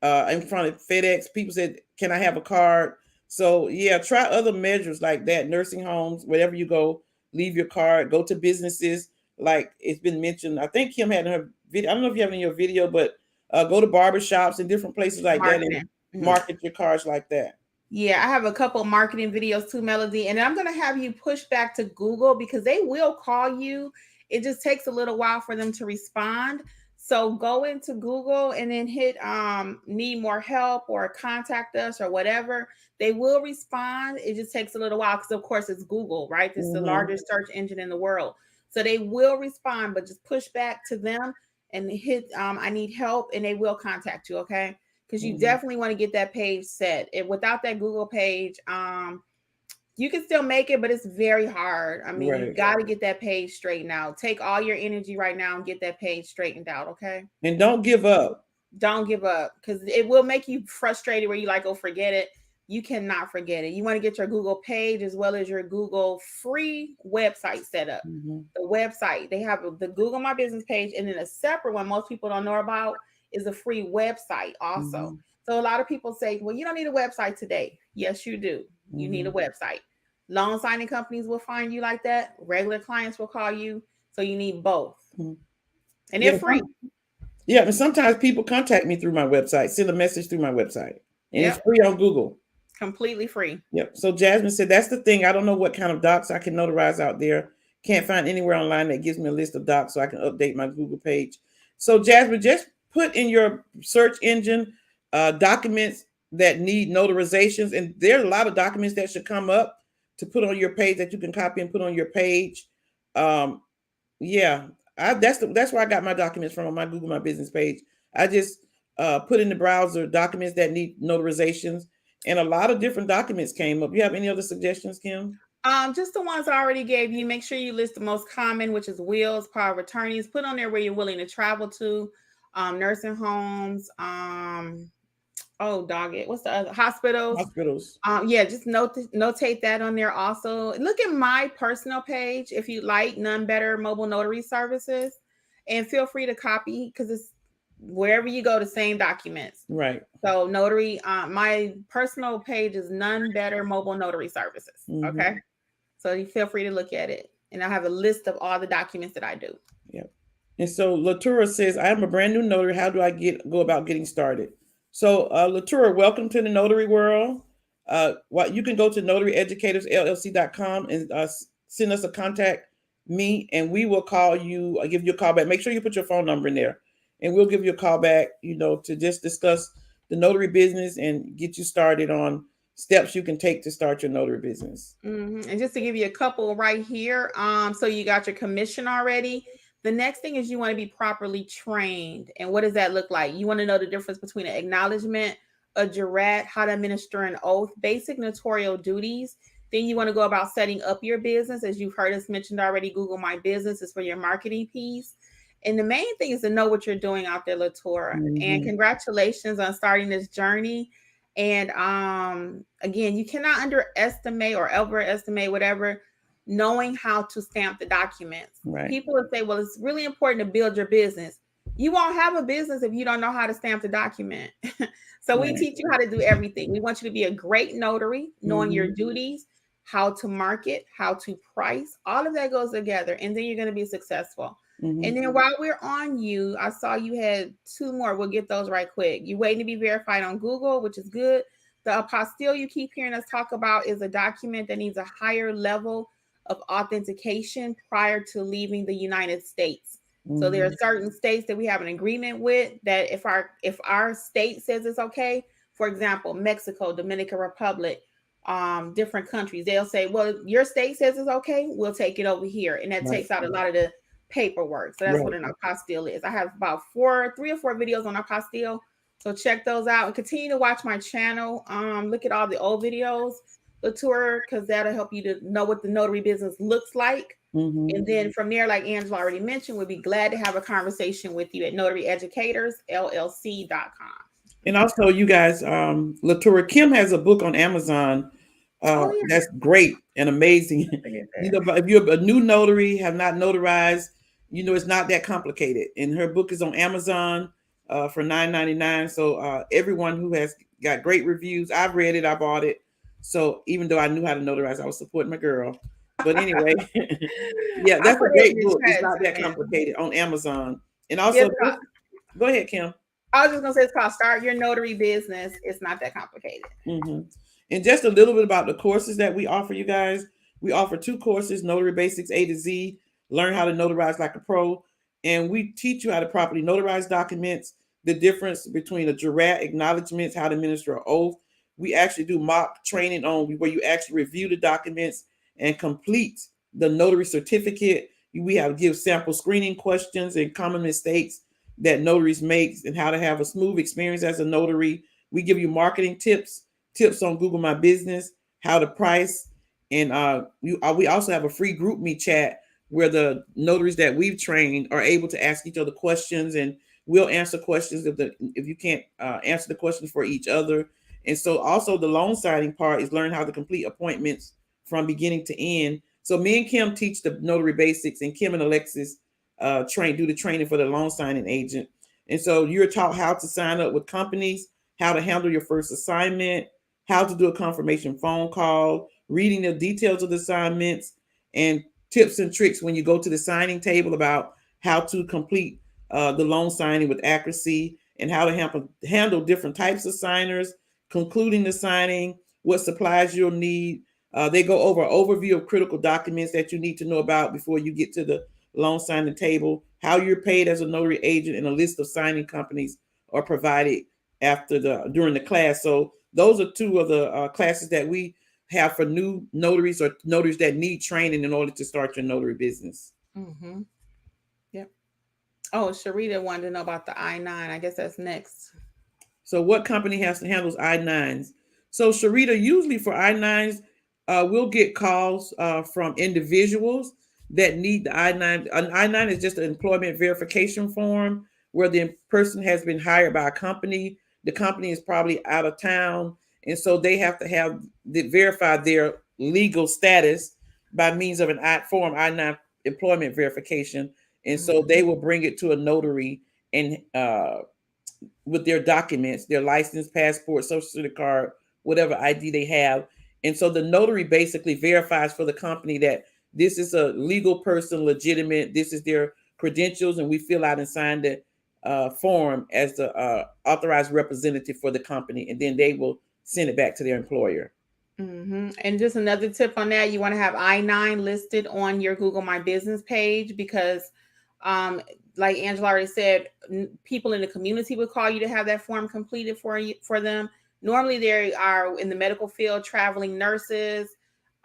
in front of FedEx? People said, can I have a card? So yeah, try other measures like that. Nursing homes, wherever you go, leave your card. Go to businesses like it's been mentioned. I think Kim had in her video. I don't know if you have it in your video, but go to barbershops and different places like that and Marketing. Mhm. market your cards like that. Yeah, I have a couple marketing videos too, Melody, and I'm going to have you push back to Google because they will call you. It just takes a little while for them to respond. So go into Google and then hit need more help or contact us or whatever. They will respond. It just takes a little while because of course it's Google, right? It's the Mm-hmm. largest search engine in the world. So they will respond, but just push back to them and hit I need help, and they will contact you, okay? Because you Mm-hmm. definitely want to get that page set. And without that Google page, You can still make it, but it's very hard. I mean, you Right. got to get that page straightened out. Take all your energy right now and get that page straightened out, okay? And don't give up. Don't give up, because it will make you frustrated where you like, oh, forget it. You cannot forget it. You want to get your Google page as well as your Google free website set up. Mm-hmm. The website, they have the Google My Business page, and then a separate one most people don't know about is a free website also. Mm-hmm. So a lot of people say, well, you don't need a website today. Yes, you do. You need a website. Loan signing companies will find you like that. Regular clients will call you. So you need both. Mm-hmm. And they're free. Yeah, and sometimes people contact me through my website, send a message through my website, and Yep. it's free on Google. Completely free. Yep. So Jasmine said, that's the thing. I don't know what kind of docs I can notarize out there. Can't find anywhere online that gives me a list of docs so I can update my Google page. So Jasmine, just put in your search engine documents that need notarizations. And there's a lot of documents that should come up to put on your page that you can copy and put on your page. Yeah, that's where I got my documents from, on my Google My Business page. I just put in the browser documents that need notarizations, and a lot of different documents came up. You have any other suggestions, Kim? Just the ones I already gave you. Make sure you list the most common, which is wills, power of attorneys. Put on there where you're willing to travel to, nursing homes. Oh, dog it. What's the other? Hospitals. Yeah, just notate that on there also. Look at my personal page if you like, None Better Mobile Notary Services, and feel free to copy, because it's wherever you go, the same documents. Right. So notary, my personal page is None Better Mobile Notary Services. Mm-hmm. Okay. So you feel free to look at it. And I have a list of all the documents that I do. Yep. And so Latura says, I am a brand new notary. How do I go about getting started? So Latura, welcome to the notary world. You can go to notaryeducatorsllc.com and send us a contact me, and we will call you, give you a call back. Make sure you put your phone number in there, and we'll give you a call back, to just discuss the notary business and get you started on steps you can take to start your notary business. Mm-hmm. And just to give you a couple right here. So you got your commission already. The next thing is you want to be properly trained. And what does that look like? You want to know the difference between an acknowledgement, a jurat, how to administer an oath, basic notarial duties. Then you want to go about setting up your business. As you've heard us mentioned already, Google My Business is for your marketing piece. And the main thing is to know what you're doing out there, Latura. Mm-hmm. And congratulations on starting this journey. And again, you cannot underestimate or overestimate whatever, knowing how to stamp the documents. Right. People will say, well, it's really important to build your business. You won't have a business if you don't know how to stamp the document. So we teach you how to do everything. We want you to be a great notary, knowing your duties, how to market, how to price. All of that goes together, and then you're going to be successful. Mm-hmm. And then while we're on you, I saw you had 2 more. We'll get those right quick. You're waiting to be verified on Google, which is good. The apostille you keep hearing us talk about is a document that needs a higher level of authentication prior to leaving the United States. Mm-hmm. So there are certain states that we have an agreement with that if our state says it's okay, for example, Mexico, Dominican Republic, different countries, they'll say, well, your state says it's okay, we'll take it over here. And that takes out a lot of the paperwork. So that's what an apostille is. I have about 3 or 4 videos on apostille. So check those out and continue to watch my channel. Look at all the old videos, the tour, because that'll help you to know what the notary business looks like. Mm-hmm. And then from there, like Angela already mentioned, we'd be glad to have a conversation with you at notaryeducatorsllc.com. And also, you guys, Latura, Kim has a book on Amazon. That's great and amazing. If you're a new notary, have not notarized, it's not that complicated. And her book is on Amazon for $9.99. So everyone who has got great reviews, I've read it, I bought it. So even though I knew how to notarize, I was supporting my girl. But anyway, yeah, that's a great book. It's not that complicated on Amazon. And also, go ahead, Kim. I was just going to say it's called Start Your Notary Business. It's not that complicated. Mm-hmm. And just a little bit about the courses that we offer you guys. We offer 2 courses, Notary Basics A to Z, Learn How to Notarize Like a Pro. And we teach you how to properly notarize documents, the difference between a jurat, acknowledgements, how to administer an oath. We actually do mock training on where you actually review the documents and complete the notary certificate. We give sample screening questions and common mistakes that notaries make and how to have a smooth experience as a notary. We give you marketing tips on Google My Business, how to price, And we also have a free group me chat where the notaries that we've trained are able to ask each other questions, and we'll answer questions if you can't answer the questions for each other. And so also the loan signing part is learn how to complete appointments from beginning to end. So me and Kim teach the notary basics, and Kim and Alexis do the training for the loan signing agent. And so you're taught how to sign up with companies, how to handle your first assignment, how to do a confirmation phone call, reading the details of the assignments, and tips and tricks when you go to the signing table about how to complete the loan signing with accuracy, and how to handle different types of signers, concluding the signing, what supplies you'll need. They go over an overview of critical documents that you need to know about before you get to the loan signing table, how you're paid as a notary agent, and a list of signing companies are provided during the class. So those are two of the classes that we have for new notaries or notaries that need training in order to start your notary business. Mm-hmm. Yep. Oh, Sharita wanted to know about the I-9. I guess that's next. So what company handles I-9s? So Sharita, usually for I-9s, we'll get calls from individuals that need the I-9. An I-9 is just an employment verification form where the person has been hired by a company. The company is probably out of town, and so they have to verify their legal status by means of an form I-9 employment verification. And so they will bring it to a notary and with their documents, their license, passport, social security card, whatever ID they have. And so the notary basically verifies for the company that this is a legal person, legitimate, this is their credentials, and we fill out and sign the form as the authorized representative for the company, and then they will send it back to their employer. Mm-hmm. And just another tip on that, you want to have I-9 listed on your Google My Business page, because like Angela already said, people in the community would call you to have that form completed for them. Normally they are in the medical field, traveling nurses.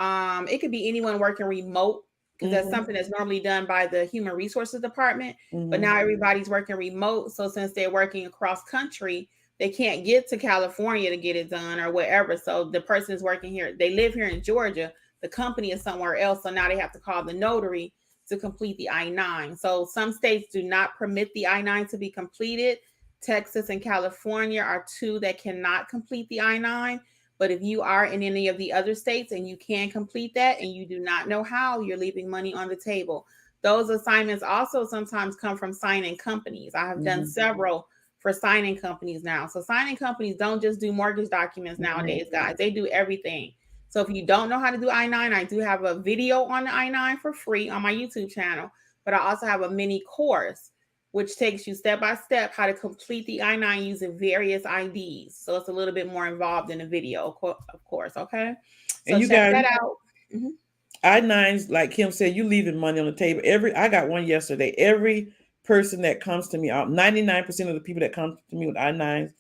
It could be anyone working remote, because that's something that's normally done by the human resources department. But now everybody's working remote. So since they're working across country, they can't get to California to get it done or wherever. So the person is working here. They live here in Georgia. The company is somewhere else. So now they have to call the notary to complete the I-9. So some states do not permit the I-9 to be completed. Texas and California are two that cannot complete the I-9. But if you are in any of the other states and you can complete that and you do not know how, you're leaving money on the table. Those assignments also sometimes come from signing companies. I have done several for signing companies now. So signing companies don't just do mortgage documents nowadays, guys. They do everything. So if you don't know how to do I-9, I do have a video on the I-9 for free on my YouTube channel, but I also have a mini course which takes you step by step how to complete the I-9 using various IDs. So it's a little bit more involved in the video, of course. Okay. So and you check guys, that out. I-9s, like Kim said, you leaving money on the table. I got one yesterday. Every person that comes to me, 99% of the people that come to me with I-9s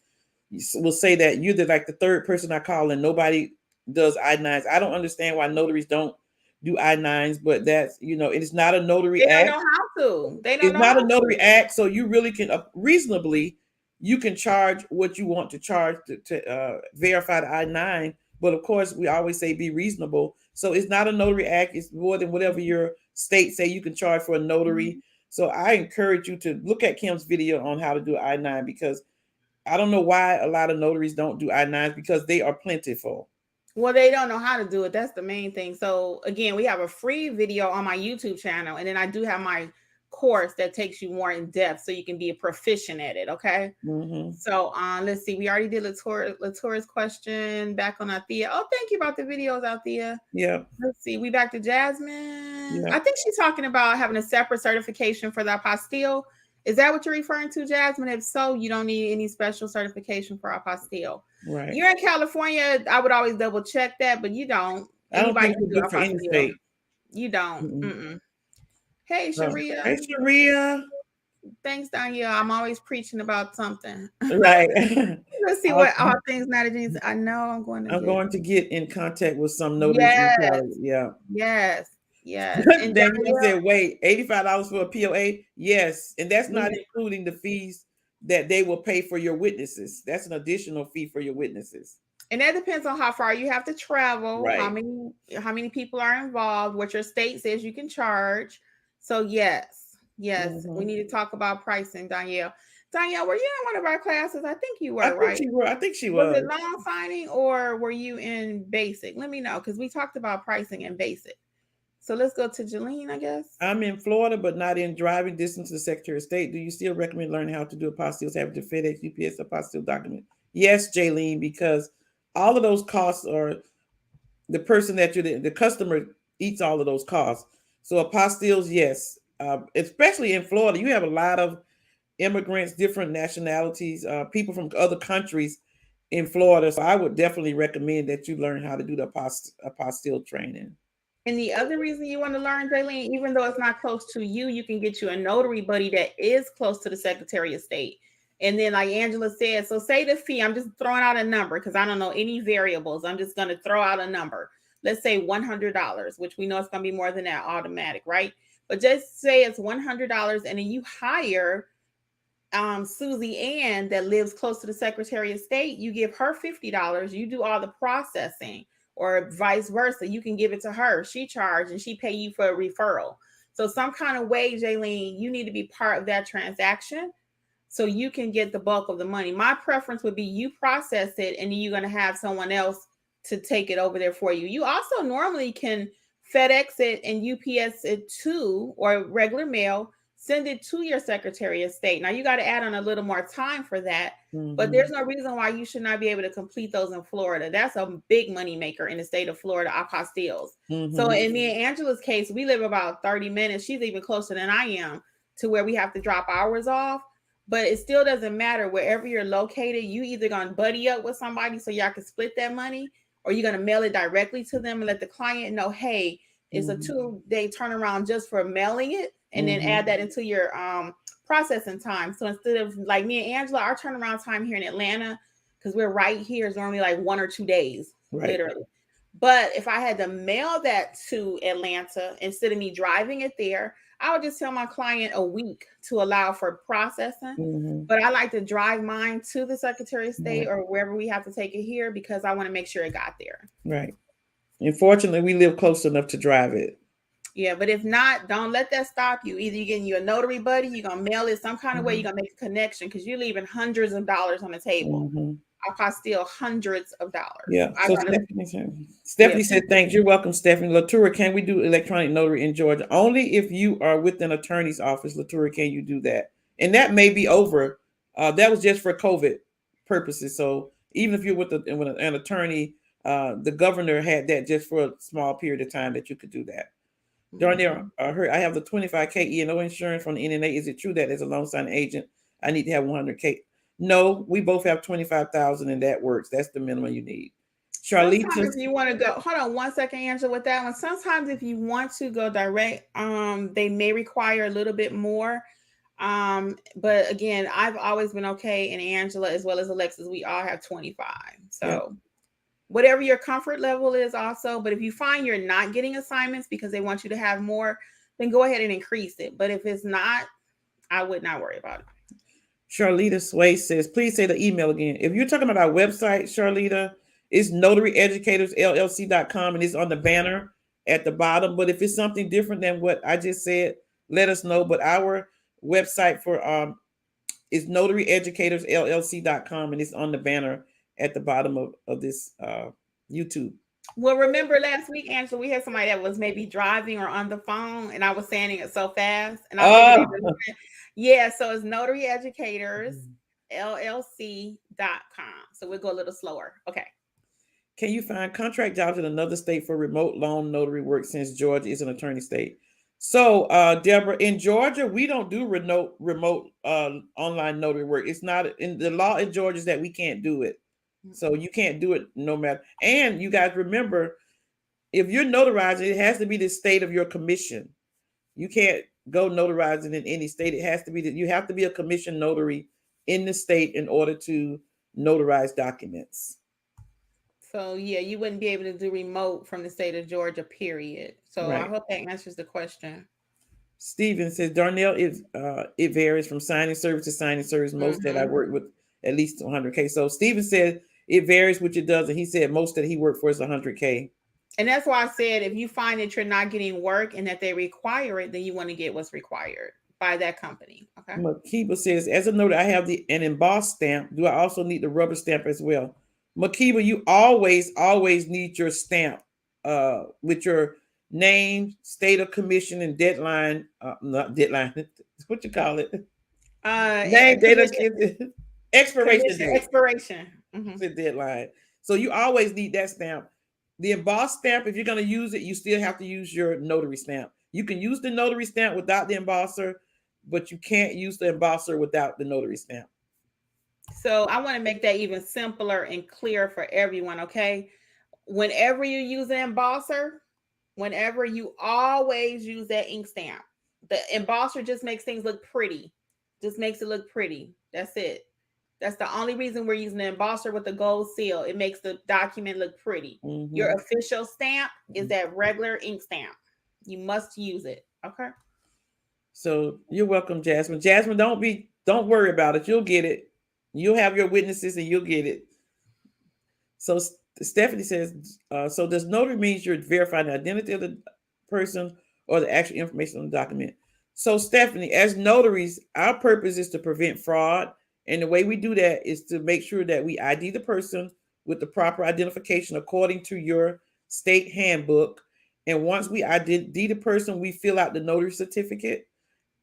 will say that you're like the third person I call and nobody does I-9s. I don't understand why notaries don't do I-9s, but that's, it's not a notary act. They don't know how to. It's not a notary act, so you really can reasonably, you can charge what you want to charge to verify the I-9. But of course, we always say be reasonable. So it's not a notary act. It's more than whatever your state say you can charge for a notary. So I encourage you to look at Kim's video on how to do I-9, because I don't know why a lot of notaries don't do I-9s, because they are plentiful. Well, they don't know how to do it. That's the main thing. So again, we have a free video on my YouTube channel, and then I do have my course that takes you more in depth so you can be a proficient at it. Okay. So let's see. We already did Latour's question. Back on Althea. Oh, thank you about the videos, Althea. Yeah. Let's see. We back to Jasmine. Yeah. I think she's talking about having a separate certification for the Apostille. Is that what you're referring to, Jasmine? If so, you don't need any special certification for Apostille. Right. You're in California. I would always double check that, but you don't. Anybody can do it for any state. You don't. Hey, Sharia. Hey, Sharia. Thanks, Danielle. I'm always preaching about something. Right. Let's see what all things Notary. I know I'm going to get in contact with some notaries. Yes. And then you said, wait, $85 for a POA? Yes. And that's not including the fees that they will pay for your witnesses. That's an additional fee for your witnesses. And that depends on how far you have to travel, Right. how many people are involved, what your state says you can charge. So yes, yes, we Mm-hmm. need to talk about pricing, Danielle. Danielle, were you in one of our classes? I think you I were, think right? she was. I think she Was it was. loan signing or were you in basic? Let me know because we talked about pricing and basic. So let's go to Jeline, I guess. I'm in Florida, but not in driving distance to the Secretary of State. Do you still recommend learning how to do apostilles, having to FedEx, UPS, apostille document? Yes, Jaylene, because all of those costs are the person that you're the customer eats all of those costs. So apostilles, yes, especially in Florida, you have a lot of immigrants, different nationalities, people from other countries in Florida. So I would definitely recommend that you learn how to do the apostille training. And the other reason you want to learn, Jaylene, even though it's not close to you, you can get you a notary buddy that is close to the Secretary of State. And then, like Angela said, so say the fee, I'm just throwing out a number because I don't know any variables. I'm just going to throw out a number. Let's say $100, which we know it's going to be more than that automatic, right? But just say it's $100 and then you hire Susie Ann that lives close to the Secretary of State, you give her $50. You do all the processing, or vice versa. You can give it to her. She charge and she pay you for a referral. So some kind of way, Jaylene, you need to be part of that transaction so you can get the bulk of the money. My preference would be you process it and then you're going to have someone else to take it over there for you. You also normally can FedEx it and UPS it to, or regular mail, send it to your Secretary of State. Now you got to add on a little more time for that, but Mm-hmm. there's no reason why you should not be able to complete those in Florida. That's a big money maker in the state of Florida, apostilles. So Mm-hmm. in me and Angela's case, we live about 30 minutes. She's even closer than I am to where we have to drop ours off. But it still doesn't matter wherever you're located. You either gonna buddy up with somebody so y'all can split that money, or you're gonna mail it directly to them and let the client know, hey, it's a Mm-hmm. 2-day turnaround just for mailing it, and then Mm-hmm. add that into your processing time. So instead of like me and Angela, our turnaround time here in Atlanta, because we're right here, is normally like 1 or 2 days, Right. literally. But if I had to mail that to Atlanta instead of me driving it there, I would just tell my client a week to allow for processing. Mm-hmm. But I like to drive mine to the Secretary of State Right. or wherever we have to take it here because I want to make sure it got there. Right. Unfortunately, we live close enough to drive it. Yeah, but if not, don't let that stop you. Either you're getting you a notary buddy, you're gonna mail it some kind of way, you're Mm-hmm. gonna make a connection because you're leaving hundreds of dollars on the table. Mm-hmm. I cost still hundreds of dollars. Yeah. I So gotta, Stephanie yes. said, thanks. You're welcome, Stephanie. Latour, can we do electronic notary in Georgia? Only if you are with an attorney's office, Latour, can you do that? And that may be over. That was just for COVID purposes. So even if you're with an attorney, the governor had that just for a small period of time that you could do that. Darnell, I have the 25K E&O insurance from the NNA. Is it true that as a loan signing agent, I need to have 100K? No, we both have 25,000 and that works. That's the minimum you need. Sometimes Charlita, if you want to go, hold on 1 second, Angela, with that one. Sometimes if you want to go direct, they may require a little bit more. But again, I've always been okay, and Angela as well as Alexis, we all have 25. yeah, So whatever your comfort level is also, but if you find you're not getting assignments because they want you to have more, then go ahead and increase it. But if it's not, I would not worry about it. Charlita Sway says, please say the email again. If you're talking about our website, Charlita, it's notaryeducatorsllc.com and it's on the banner at the bottom. But if it's something different than what I just said, let us know. But our website for is notaryeducatorsllc.com and it's on the banner at the bottom of this YouTube. Well, remember last week, Angela, we had somebody that was maybe driving or on the phone, and I was saying it so fast, and I maybe Oh, didn't understand. Yeah, so it's Notary Educators LLC.com. So we'll go a little slower. Okay. can you find contract jobs in another state for remote loan notary work since Georgia is an attorney state? So, Deborah, in Georgia, we don't do remote online notary work. It's not in the law in Georgia is that we can't do it. So you can't do it no matter. And you guys remember, if you're notarizing, it has to be the state of your commission. You can't go notarizing in any state. It has to be that you have to be a commissioned notary in the state in order to notarize documents. So yeah, you wouldn't be able to do remote from the state of Georgia, period. So I Right. hope that answers the question. Steven says, Darnell, it varies from signing service to signing service. Most that I Mm-hmm. work with at least 100K. So Steven said It varies, which it does. And he said most that he worked for is 100K. And that's why I said if you find that you're not getting work and that they require it, then you want to get what's required by that company. Okay. Makiba says, as a note, I have an embossed stamp. Do I also need the rubber stamp as well? Makiba, you always need your stamp with your name, state of commission, and deadline. Not deadline. What you call it? Name, date, expiration date. Expiration. Mm-hmm. The deadline. So you always need that stamp. The embossed stamp, if you're going to use it, you still have to use your notary stamp. You can use the notary stamp without the embosser, but you can't use the embosser without the notary stamp. So I want to make that even simpler and clear for everyone, okay? Whenever you use an embosser, whenever you always use that ink stamp. The embosser just makes things look pretty. Just makes it look pretty. That's it. That's the only reason we're using an embosser with the gold seal. It makes the document look pretty. Mm-hmm. Your official stamp is that regular ink stamp. You must use it. Okay. So you're welcome, Jasmine. Jasmine, don't worry about it. You'll get it. You'll have your witnesses and you'll get it. So Stephanie says, so does notary means you're verifying the identity of the person or the actual information on the document? So Stephanie, as notaries, our purpose is to prevent fraud. And the way we do that is to make sure that we ID the person with the proper identification according to your state handbook. And once we ID the person, we fill out the notary certificate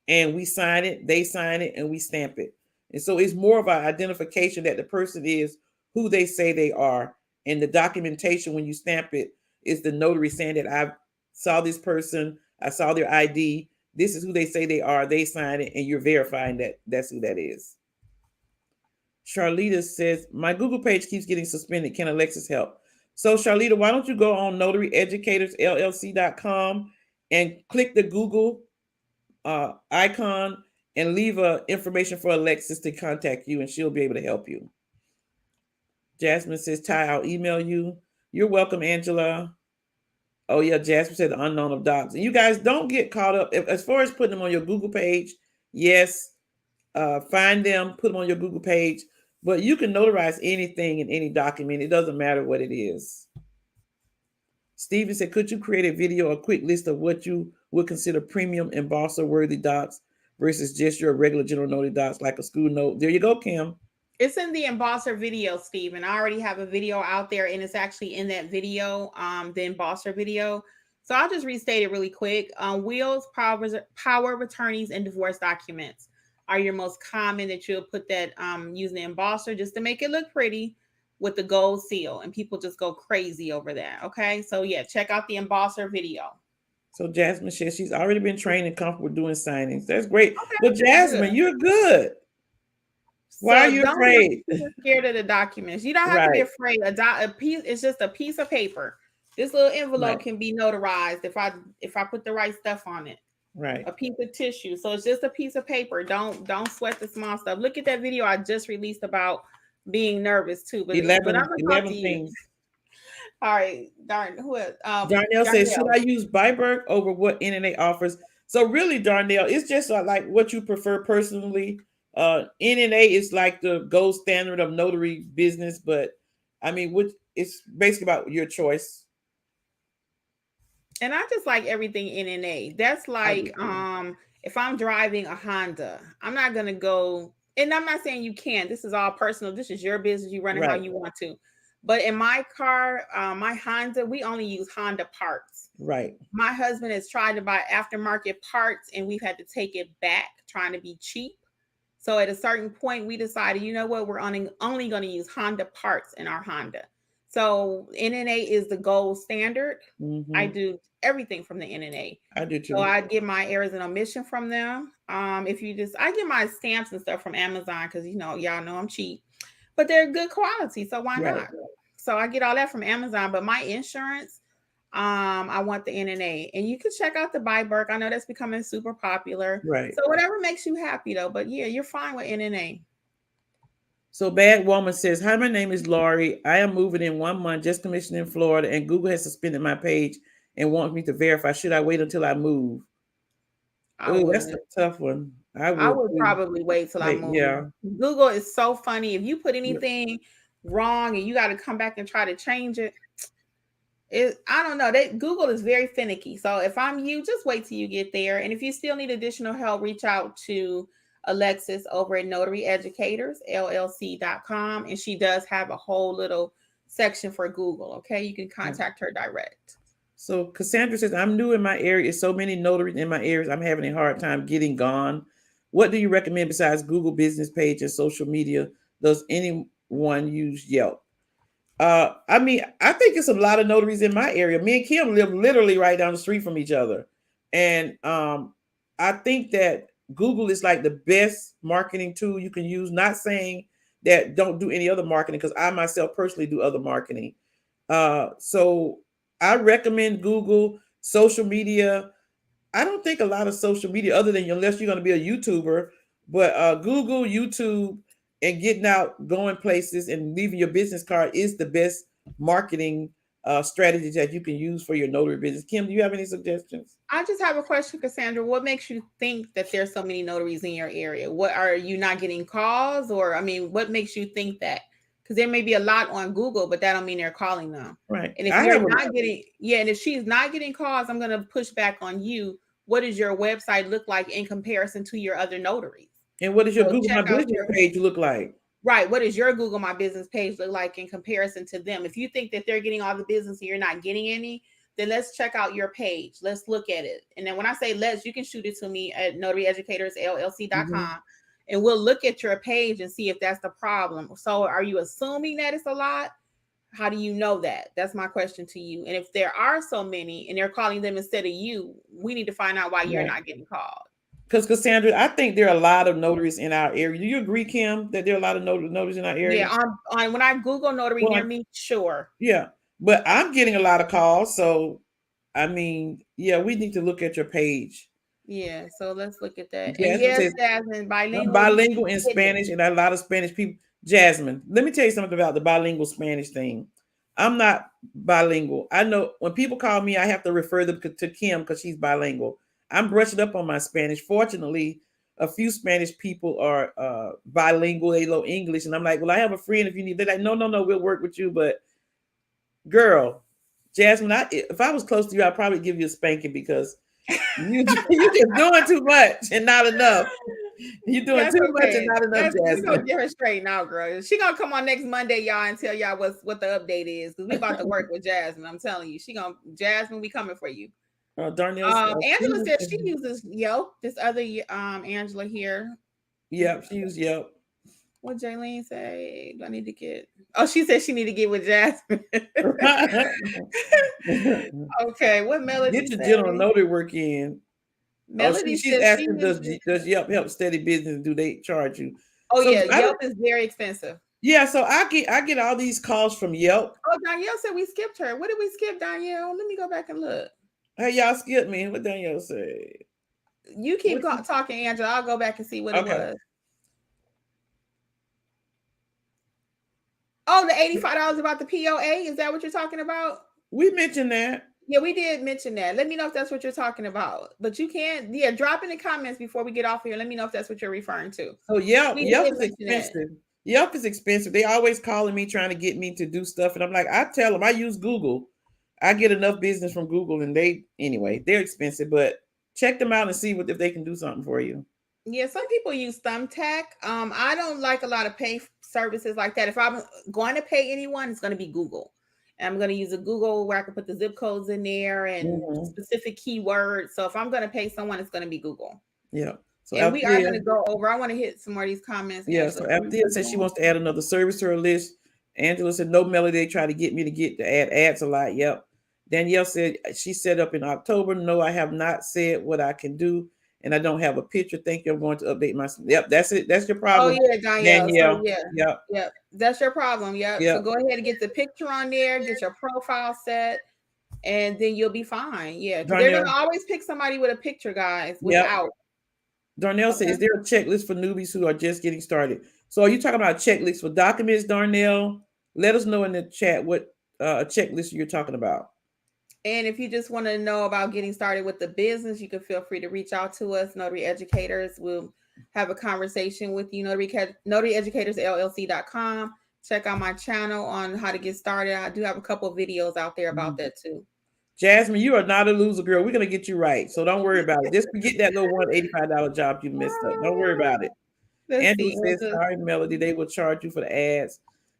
and we sign it, they sign it, and we stamp it. And so it's more of an identification that the person is who they say they are. And the documentation, when you stamp it, is the notary saying that I saw this person, I saw their ID, this is who they say they are, they sign it, and you're verifying that that's who that is. Charlita says, my Google page keeps getting suspended. Can Alexis help? So Charlita, why don't you go on notaryeducatorsllc.com and click the Google icon and leave information for Alexis to contact you and she'll be able to help you. Jasmine says, Ty, I'll email you. You're welcome, Angela. Oh yeah, Jasmine said the unknown of docs. And you guys don't get caught up as far as putting them on your Google page. Yes, find them, put them on your Google page, but you can notarize anything in any document. It doesn't matter what it is. Steven said, could you create a video, a quick list of what you would consider premium embosser worthy docs versus just your regular general notary docs, like a school note? There you go, Kim. It's in the embosser video, Steven. I already have a video out there and it's actually in that video, the embosser video. So I'll just restate it really quick. Wills, power of attorneys, and divorce documents are your most common that you'll put that using the embosser just to make it look pretty with the gold seal, and people just go crazy over that. Okay, so yeah, check out the embosser video. So Jasmine says she's already been trained and comfortable doing signings. That's great. Okay, well, Jasmine, you're good. Why are you afraid? You're scared of the documents. You don't have to be afraid. A piece, it's just a piece of paper. This little envelope can be notarized if I put the right stuff on it. Right. A piece of tissue. So it's just a piece of paper. Don't sweat the small stuff. Look at that video I just released about being nervous too. But 11 things. All right, Darnell says, should I use Byberg over what NNA offers? So really, Darnell, it's just like what you prefer personally. NNA is like the gold standard of notary business, but I mean, it's basically about your choice. And I just like everything NNA. That's like if I'm driving a Honda, I'm not gonna go. And I'm not saying you can't. This is all personal. This is your business. You run it how you want to. But in my car, my Honda, we only use Honda parts. Right. My husband has tried to buy aftermarket parts, and we've had to take it back, trying to be cheap. So at a certain point, we decided, you know what, we're only going to use Honda parts in our Honda. So NNA is the gold standard. Mm-hmm. I do everything from the NNA. I do too. So I get my errors and omission from them. I get my stamps and stuff from Amazon because y'all know I'm cheap, but they're good quality. So why not? So I get all that from Amazon. But my insurance, I want the NNA, and you can check out the Byberg. I know that's becoming super popular. Right. So whatever makes you happy though. But yeah, you're fine with NNA. So Bad Woman says, hi, my name is Laurie. I am moving in 1 month, just commissioned in Florida, and Google has suspended my page and wants me to verify. Should I wait until I move? That's a tough one. I would probably wait till I move. Yeah. Google is so funny. If you put anything wrong and you got to come back and try to change it. I don't know. Google is very finicky. So if I'm you, just wait till you get there. And if you still need additional help, reach out to Alexis over at Notary Educators LLC.com. And she does have a whole little section for Google. Okay. You can contact her direct. So Cassandra says, I'm new in my area. There's so many notaries in my areas. I'm having a hard time getting gone. What do you recommend besides Google business page and social media? Does anyone use Yelp? I mean, I think it's a lot of notaries in my area. Me and Kim live literally right down the street from each other. And I think that Google is like the best marketing tool you can use. Not saying that don't do any other marketing, because I myself personally do other marketing. So I recommend Google. Social media, I don't think a lot of social media, other than unless you're going to be a YouTuber, but Google, YouTube, and getting out, going places, and leaving your business card is the best marketing strategy that you can use for your notary business. Kim, do you have any suggestions? I just have a question, Cassandra. What makes you think that there's so many notaries in your area? What, are you not getting calls, or I mean, what makes you think that? Because there may be a lot on Google, but that don't mean they're calling them. Right. And if you're not getting, and if she's not getting calls, I'm going to push back on you. What does your website look like in comparison to your other notaries? And what does your Google My Business page look like? Right. What does your Google My Business page look like in comparison to them? If you think that they're getting all the business and you're not getting any, then let's check out your page. Let's look at it. And then when I say let's, you can shoot it to me at notaryeducatorsllc.com. And we'll look at your page and see if that's the problem. So are you assuming that it's a lot? How do you know that? That's my question to you. And if there are so many and they're calling them instead of you, we need to find out why you're not getting called. Because Cassandra, I think there are a lot of notaries in our area. Do you agree, Kim, that there are a lot of notaries in our area? Yeah, on when I Google notary near me, sure. Yeah, but I'm getting a lot of calls. So, I mean, yeah, we need to look at your page. Yeah, so let's look at that. Jasmine, and yes, Jasmine, bilingual. I'm bilingual in Spanish, and a lot of Spanish people. Jasmine, let me tell you something about the bilingual Spanish thing. I'm not bilingual. I know when people call me, I have to refer them to Kim because she's bilingual. I'm brushing up on my Spanish. Fortunately, a few Spanish people are bilingual. They know English, and I'm like, well, I have a friend if you need. They're like, no, we'll work with you. But girl, Jasmine, if I was close to you, I'd probably give you a spanking because you're just doing too much and not enough. You're doing too much and not enough, Jasmine. We're gonna get her straight now, girl. She gonna come on next Monday, y'all, and tell y'all what the update is, because we about to work with Jasmine. I'm telling you, Jasmine, we coming for you. Darnell, Angela said she uses Yelp. This other Angela here. Yep, she uses Yelp. What Jaylene say? Do I need to get? Oh, she said she need to get with Jasmine. Okay, what Melody? Get your general notary work in. Melody, she's asking, does Yelp help steady business? Do they charge you? Oh, so yeah, Yelp is very expensive. Yeah, so I get all these calls from Yelp. Oh, Danielle said we skipped her. What did we skip, Danielle? Let me go back and look. Hey, y'all skipped me. What Danielle said? You keep talking, Angela. I'll go back and see what it was. Oh, the $85 about the POA? Is that what you're talking about? We mentioned that. Yeah, we did mention that. Let me know if that's what you're talking about. But you can't, drop in the comments before we get off here. Let me know if that's what you're referring to. Oh, Yelp is expensive. Yelp is expensive. They always calling me trying to get me to do stuff. And I'm like, I tell them I use Google. I get enough business from Google, and they're expensive, but check them out and see if they can do something for you. Yeah, some people use Thumbtack. I don't like a lot of pay services like that. If I'm going to pay anyone, it's going to be Google. And I'm going to use a Google where I can put the zip codes in there and specific keywords. So if I'm going to pay someone, it's going to be Google. Yeah. So and we are going to go over. I want to hit some more of these comments. Yeah. So Apostille said she wants to add another service to her list. Angela said, no, Melody, they try to get me to add ads a lot. Yep. Danielle said she set up in October. No, I have not said what I can do, and I don't have a picture. Thank you. I'm going to update my. Yep, that's it. That's your problem. Oh yeah, Danielle. So, yep. That's your problem. Yep. So go ahead and get the picture on there. Get your profile set, and then you'll be fine. Yeah, they're gonna always pick somebody with a picture, guys. Without. Darnell said, is there a checklist for newbies who are just getting started? So are you talking about a checklist for documents, Darnell? Let us know in the chat what a checklist you're talking about. And if you just want to know about getting started with the business, you can feel free to reach out to us, Notary Educators. We'll have a conversation with you, Notary Educators LLC.com. check out my channel on how to get started. I do have a couple of videos out there about that too. Jasmine, you are not a loser, girl. We're gonna get you right, so don't worry about it. Just forget that little $185 job you messed up. Don't worry about it. Let's Andrew see. says, "Sorry, Melody, they will charge you for the ads."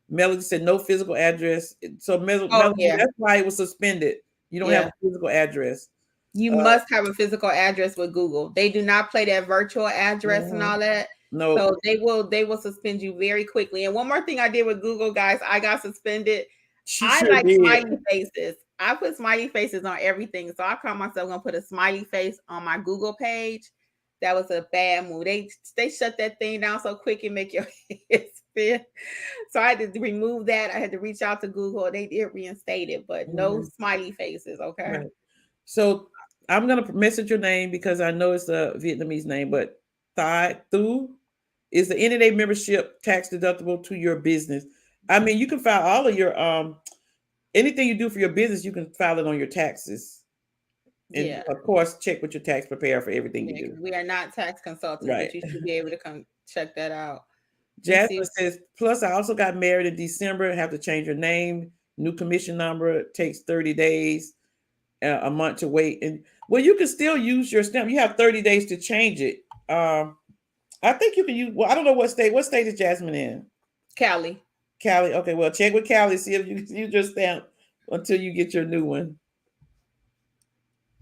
Melody said, "No physical address." So Oh Melody, yeah, that's why it was suspended. You don't have yeah. a physical address. You must have a physical address with Google. They do not play that virtual address and all that. No, So they will suspend you very quickly. And one more thing I did with Google, guys, I got suspended. she I sure like did. smiley faces. I put smiley faces on everything. So I caught myself gonna put a smiley face on my Google page. That was a bad move. They shut that thing down so quick and make your head spin. So I had to remove that. I had to reach out to Google. They did reinstate it, but no smiley faces. Okay. Right. So I'm gonna message your name because I know it's a Vietnamese name, but Thai Thu is the NNA membership tax deductible to your business. I mean, you can file all of your anything you do for your business, you can file it on your taxes. And Yeah. of course, check with your tax preparer for everything you Yeah, do. because we are not tax consultants, Right. but you should be able to come check that out. Let's see. Jasmine says, plus I also got married in December, have to change your name, new commission number, takes 30 days, a month to wait. And well, you can still use your stamp. You have 30 days to change it. I think you can use, well, I don't know what state is Jasmine in? Cali. Cali. Okay, well, check with Cali, see if you can use your stamp until you get your new one.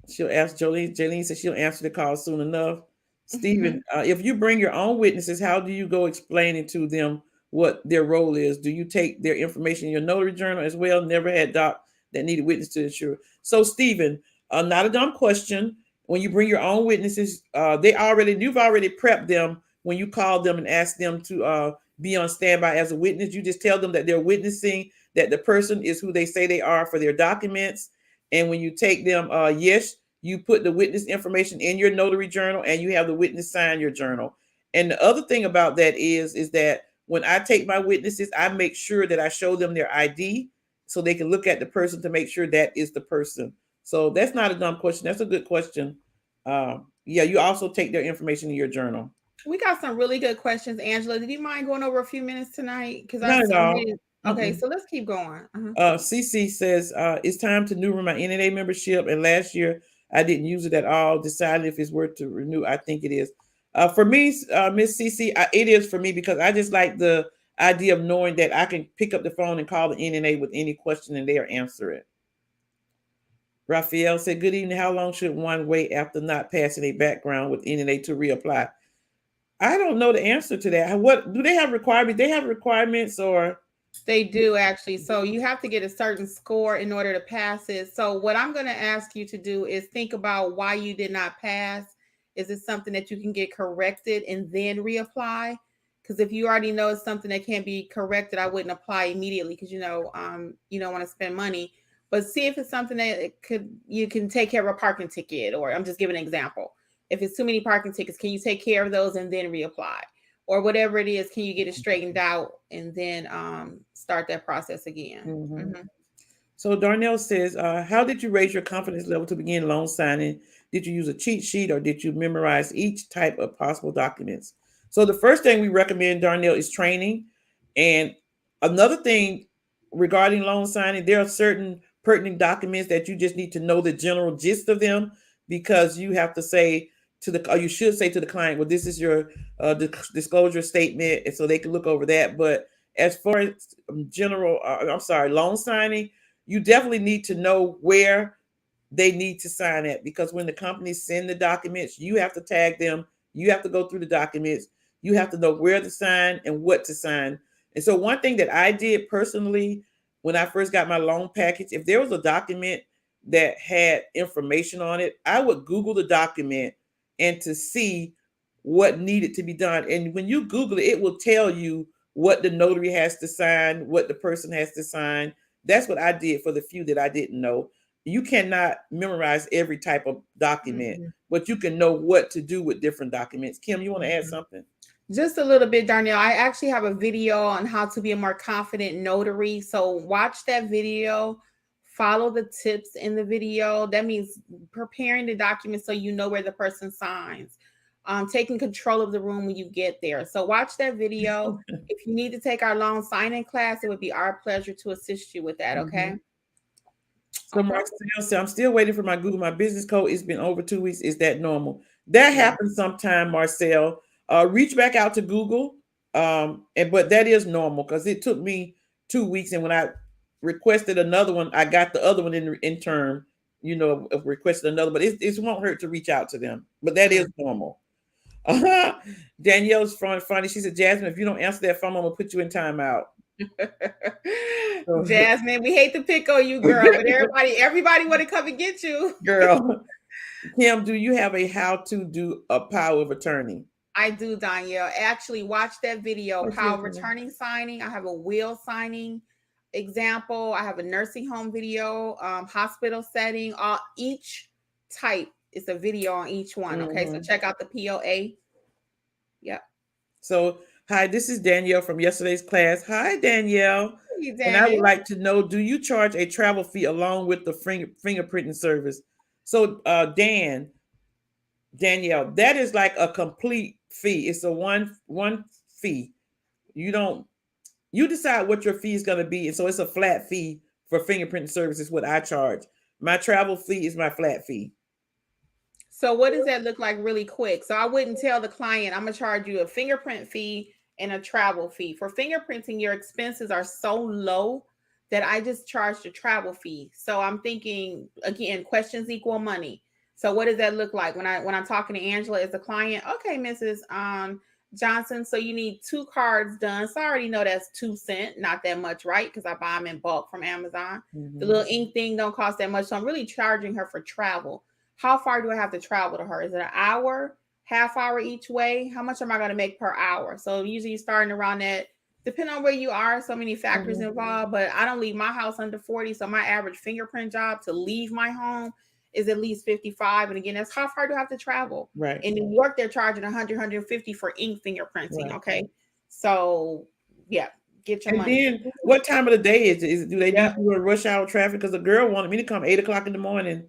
She'll ask Jolene. Jolene said she'll answer the call soon enough. Stephen, if you bring your own witnesses, how do you go explaining to them what their role is? Do you take their information in your notary journal as well? Never had doc that needed witness to insure. So, Stephen, not a dumb question. When you bring your own witnesses, you've already prepped them when you call them and ask them to be on standby as a witness. You just tell them that they're witnessing, that the person is who they say they are for their documents. And when you take them, yes, you put the witness information in your notary journal and you have the witness sign your journal. And the other thing about that is that when I take my witnesses, I make sure that I show them their ID so they can look at the person to make sure that is the person. So that's not a dumb question. That's a good question. Yeah, you also take their information in your journal. We got some really good questions, Angela. Did you mind going over a few minutes tonight? Because Not at all. Okay, so let's keep going. CC says it's time to new my NNA membership, and last year I didn't use it at all. Decided if it's worth to renew. I think it is. For me, Miss CC, it is for me because I just like the idea of knowing that I can pick up the phone and call the NNA with any question and they'll answer it. Raphael said, "Good evening. How long should one wait after not passing a background with NNA to reapply?" I don't know the answer to that. What do they have requirements? They have requirements or They do actually. So you have to get a certain score in order to pass it. So what I'm going to ask you to do is think about why you did not pass. Is it something that you can get corrected and then reapply? Because if you already know it's something that can't be corrected, I wouldn't apply immediately because you don't want to spend money. But see if it's something that you can take care of a parking ticket, or I'm just giving an example. If it's too many parking tickets, can you take care of those and then reapply? Or whatever it is, can you get it straightened out and then start that process again? Mm-hmm. So Darnell says, how did you raise your confidence level to begin loan signing? Did you use a cheat sheet or did you memorize each type of possible documents? So the first thing we recommend, Darnell, is training. And another thing regarding loan signing, there are certain pertinent documents that you just need to know the general gist of them, because you have to say you should say to the client, well, this is your disclosure statement, and so they can look over that. But as far as loan signing, you definitely need to know where they need to sign at, because when the companies send the documents, you have to tag them. You have to go through the documents. You have to know where to sign and what to sign. And so one thing that I did personally when I first got my loan package, if there was a document that had information on it, I would Google the document and to see what needed to be done. And when you Google it, it will tell you what the notary has to sign, what the person has to sign. That's what I did for the few that I didn't know. You cannot memorize every type of document, but you can know what to do with different documents. Kim, you want to add something? Just a little bit, Darnell. I actually have a video on how to be a more confident notary. So watch that video. Follow the tips in the video. That means preparing the document so you know where the person signs. taking control of the room when you get there. So watch that video. If you need to take our loan signing class, it would be our pleasure to assist you with that. Okay. So Okay. Marcel said, I'm still waiting for my Google My Business code. It's been over 2 weeks. Is that normal? That happens sometime, Marcel. Reach back out to Google. But that is normal because it took me 2 weeks. And when I requested another one, I got the other one in term, requested another, but it won't hurt to reach out to them. But that is normal. Danielle's funny. She said, Jasmine, if you don't answer that phone, I'm going to put you in timeout. Jasmine, we hate to pick on you, girl, but everybody want to come and get you. Girl. Kim, do you have a how to do a power of attorney? I do, Danielle. Actually, watch that video, power of attorney signing. I have a will signing example. I have a nursing home video, hospital setting. Each type is a video on each one. Okay, so check out the POA. Yep. So, hi, this is Danielle from yesterday's class. Hi, Danielle. Hey, and I would like to know, do you charge a travel fee along with the fingerprinting service? So, Danielle, that is like a complete fee. It's a one fee. You decide what your fee is going to be. And so it's a flat fee for fingerprinting services, what I charge. My travel fee is my flat fee. So what does that look like really quick? So I wouldn't tell the client, I'm going to charge you a fingerprint fee and a travel fee. For fingerprinting, your expenses are so low that I just charge the travel fee. So I'm thinking, again, questions equal money. So what does that look like when I'm talking to Angela as a client? Okay, Mrs. Johnson, so you need 2 cards done. So I already know that's 2 cents, not that much, right? Because I buy them in bulk from Amazon. The little ink thing don't cost that much. So I'm really charging her for travel. How far do I have to travel to her? Is it an hour, half hour each way? How much am I going to make per hour? So usually starting around that, depending on where you are, so many factors involved, but I don't leave my house under 40. So my average fingerprint job to leave my home is at least 55. And again, that's how far do I have to travel? Right. In New York, they're charging 100, 150 for ink fingerprinting. Right. Okay. So yeah, get your money. And then what time of the day is it? Do they need you in rush hour traffic? Because a girl wanted me to come 8 o'clock in the morning,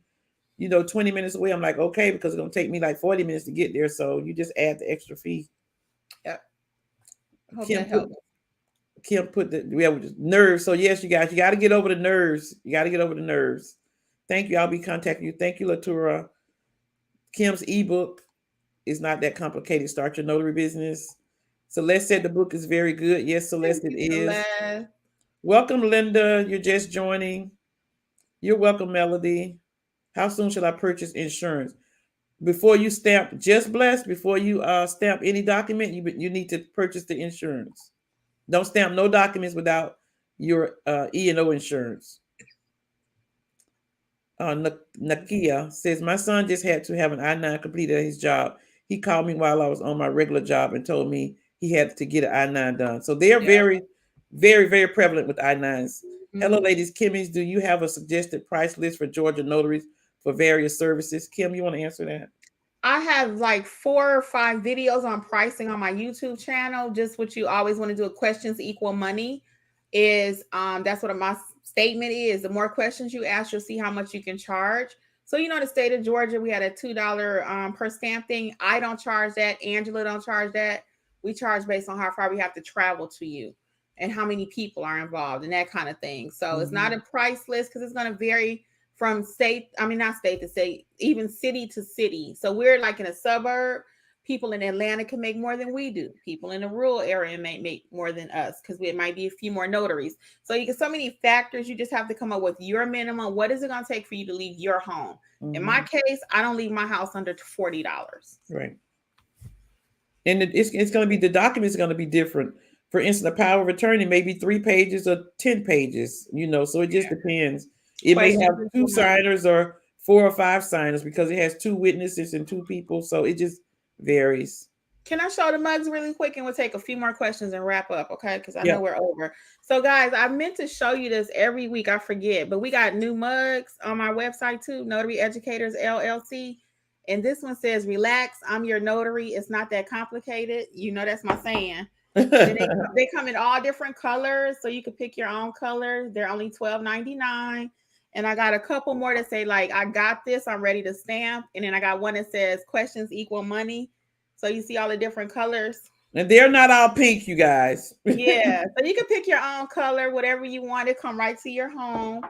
20 minutes away. I'm like, okay, because it's going to take me like 40 minutes to get there. So you just add the extra fee. Yep. Kim put the nerves. So yes, you guys, you got to get over the nerves. Thank you. I'll be contacting you. Thank you, Latura. Kim's ebook is not that complicated. Start your notary business. Celeste said the book is very good. Yes, Celeste, it is. Welcome, Linda. You're just joining. You're welcome, Melody. How soon should I purchase insurance? Before you stamp Just Blessed, before you stamp any document, you need to purchase the insurance. Don't stamp no documents without your E&O insurance. Nakia says, my son just had to have an I-9 completed at his job. He called me while I was on my regular job and told me he had to get an I-9 done. So they are very, very, very prevalent with I-9s. Hello, ladies. Kimmi, do you have a suggested price list for Georgia notaries for various services? Kim, you want to answer that? I have like 4 or 5 videos on pricing on my YouTube channel. Just what you always want to do, questions equal money is that's what my statement is. The more questions you ask, you'll see how much you can charge. So, the state of Georgia, we had a $2 per stamp thing. I don't charge that. Angela don't charge that. We charge based on how far we have to travel to you and how many people are involved and that kind of thing. So it's not a price list because it's going to vary from not state to state, even city to city. So we're like in a suburb. People in Atlanta can make more than we do. People in the rural area may make more than us because it might be a few more notaries. So you get so many factors. You just have to come up with your minimum. What is it going to take for you to leave your home? In my case, I don't leave my house under $40. Right. And it's going to be, the documents are going to be different. For instance, a power of attorney may be 3 pages or 10 pages, so it just depends. It may have 2 signers or 4 or 5 signers because it has 2 witnesses and 2 people. So it just varies. Can I show the mugs really quick and we'll take a few more questions and wrap up, okay? Because I know we're over. So guys, I meant to show you this every week. I forget, but we got new mugs on my website too, Notary Educators LLC. And this one says, relax, I'm your notary. It's not that complicated. That's my saying. They come in all different colors, so you can pick your own color. They're only $12.99. And I got a couple more that say, like, I got this, I'm ready to stamp. And then I got one that says questions equal money. So you see all the different colors. And they're not all pink, you guys. Yeah, so you can pick your own color, whatever you want. It come right to your home.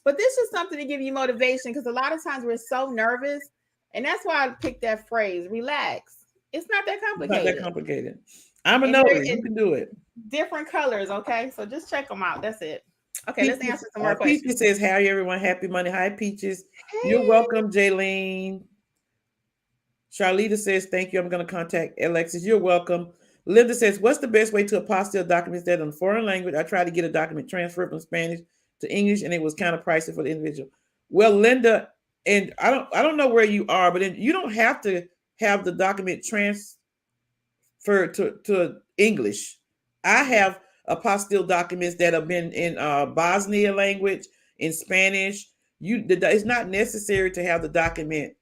But this is something to give you motivation because a lot of times we're so nervous, and that's why I picked that phrase. Relax. It's not that It's not that complicated, complicated. I'm a and they're notary. You in can do it. different colors. Okay, so just check them out. That's it. Okay, let's answer some more Peaches questions. says, "Hi everyone, happy Monday." Hi Peaches, you're Hey, welcome. Jaylene, Charlita says, "Thank you. I'm going to contact Alexis. You're welcome." Linda says, "What's the best way to apostille documents that in a foreign language? I tried to get a document transferred from Spanish to English, and it was kind of pricey for the individual." Well, Linda, and I don't know where you are, but you don't have to have the document transferred to English. I have apostille documents that have been in Bosnia language, in Spanish. It's not necessary to have the document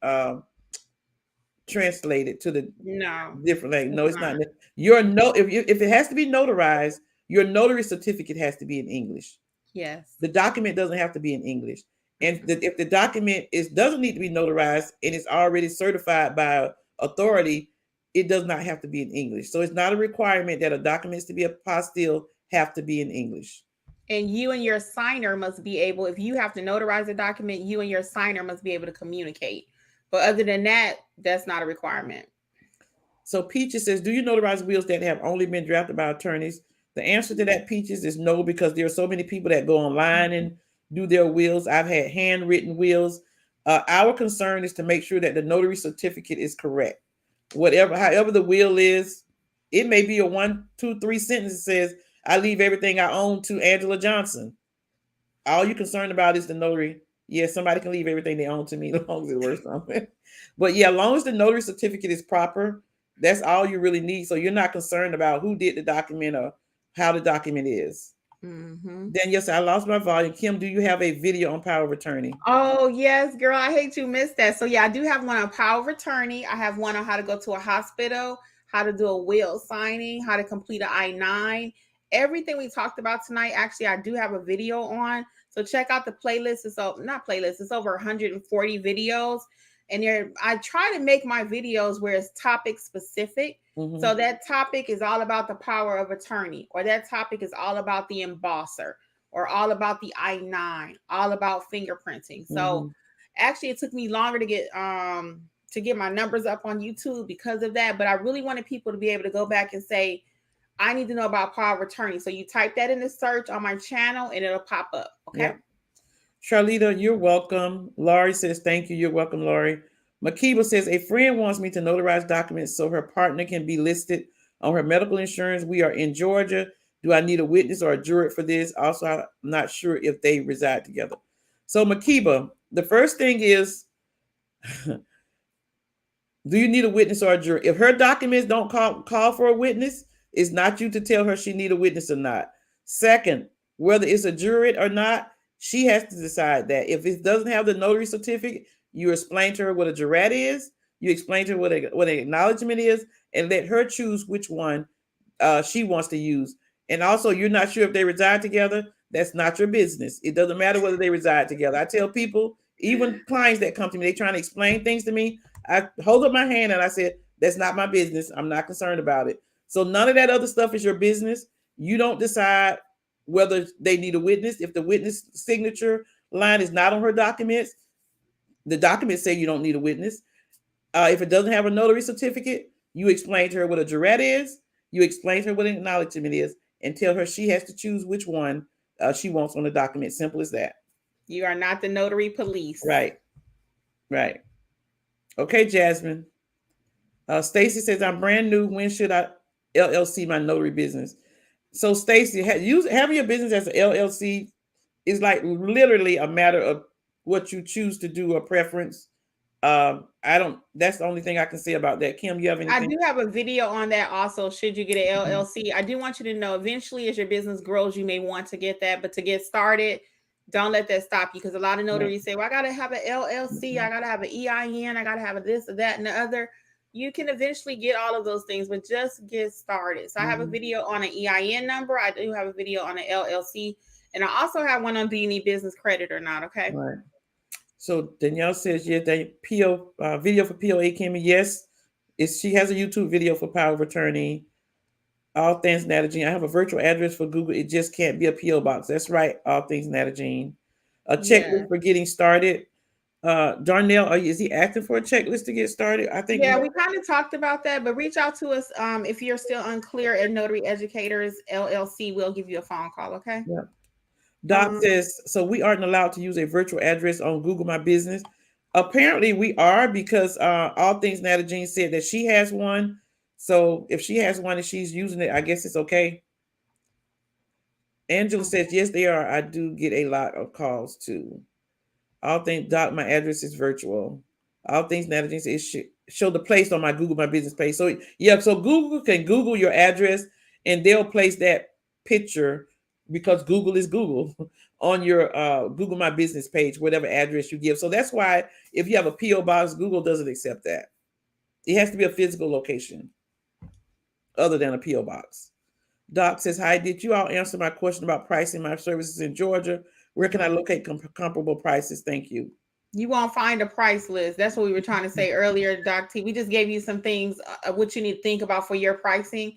translated to the no, different language. it's No, it's not. not. If it has to be notarized, your notary certificate has to be in English. Yes. The document doesn't have to be in English. And Mhm. if the document doesn't need to be notarized and it's already certified by authority, it does not have to be in English. So it's not a requirement that a documents to be apostille have to be in English. And you and your signer must be able, if you have to notarize a document, you and your signer must be able to communicate. But other than that, that's not a requirement. So Peaches says, "Do you notarize wills that have only been drafted by attorneys?" The answer to that, Peaches, is no, because there are so many people that go online and do their wills. I've had handwritten wills. Our concern is to make sure that the notary certificate is correct. However the will is, it may be a 1, 2, 3 sentence that says, "I leave everything I own to Angela Johnson." All you're concerned about is the notary. Yeah, somebody can leave everything they own to me as long as it works something. But yeah, as long as the notary certificate is proper, that's all you really need. So you're not concerned about who did the document or how the document is. Mm-hmm. Then yes, I lost my volume. Kim, do you have a video on power of attorney? Oh, yes, girl. I hate you missed that. So, yeah, I do have one on power of attorney. I have one on how to go to a hospital, how to do a will signing, how to complete an I-9. Everything we talked about tonight, actually, I do have a video on. So, check out the playlist. Not playlist, it's over 140 videos. And I try to make my videos where it's topic specific. Mm-hmm. So, that topic is all about the power of attorney, or that topic is all about the embosser, or all about the I-9, all about fingerprinting. So actually it took me longer to get my numbers up on YouTube because of that. But I really wanted people to be able to go back and say, I need to know about power of attorney. So you type that in the search on my channel and it'll pop up. Okay. Yep. Charlita, you're welcome. Laurie says, "Thank you. You're welcome, Laurie." Makiba says, "A friend wants me to notarize documents so her partner can be listed on her medical insurance. We are in Georgia. Do I need a witness or a jurat for this? Also, I'm not sure if they reside together." So Makiba, the first thing is, do you need a witness or a jurat? If her documents don't call for a witness, it's not you to tell her she need a witness or not. Second, whether it's a jurat or not, she has to decide that. If it doesn't have the notary certificate, you explain to her what a jurat is. You explain to her what an acknowledgement is, and let her choose which one she wants to use. And also, you're not sure if they reside together. That's not your business. It doesn't matter whether they reside together. I tell people, even clients that come to me, they trying to explain things to me. I hold up my hand and I said, "That's not my business. I'm not concerned about it." So none of that other stuff is your business. You don't decide whether they need a witness. If the witness signature line is not on her documents, the documents say you don't need a witness. If it doesn't have a notary certificate, you explain to her what a jurat is. You explain to her what an acknowledgement is, and tell her she has to choose which one she wants on the document. Simple as that. You are not the notary police. Right. Right. Okay, Jasmine. Stacy says, "I'm brand new. When should I LLC my notary business?" So Stacy, having your business as an LLC is like literally a matter of what you choose to do, a preference. That's the only thing I can say about that. Kim, you have I anything? do have a video on that also. Should you get an LLC? I do want you to know eventually as your business grows, you may want to get that. But to get started, don't let that stop you, because a lot of notaries say, well, I got to have an LLC. I got to have an EIN. I got to have a this or that and the other. You can eventually get all of those things, but just get started. So I have a video on an EIN number. I do have a video on an LLC. And I also have one on do you need business credit or not? Okay. Right. So Danielle says, yes, they video for POA Kimmi. Yes. She has a YouTube video for power of attorney. All things Nata. I have a virtual address for Google. It just can't be a PO box. That's right. All things Nata. A Yeah. checklist for getting started. Darnell, is he acting for a checklist to get started? I think. Yeah, we kind of talked about that, but reach out to us if you're still unclear at Notary Educators LLC. We'll give you a phone call, okay? Yeah. Doc says, so we aren't allowed to use a virtual address on Google My Business. Apparently we are, because All Things Nata Jean said that she has one. So if she has one and she's using it, I guess it's okay. Angela says, yes, they are. I do get a lot of calls too. All things, Doc, my address is virtual. All things Nata Jean says, show the place on my Google My Business page. So yeah, so Google can Google your address and they'll place that picture, because Google is Google, on your Google My Business page, whatever address you give. So that's why if you have a PO box, Google doesn't accept that. It has to be a physical location other than a PO box. Doc says, hi, did you all answer my question about pricing my services in Georgia? Where can I locate comparable prices? Thank you. You won't find a price list. That's what we were trying to say earlier, Doc T. We just gave you some things, what you need to think about for your pricing.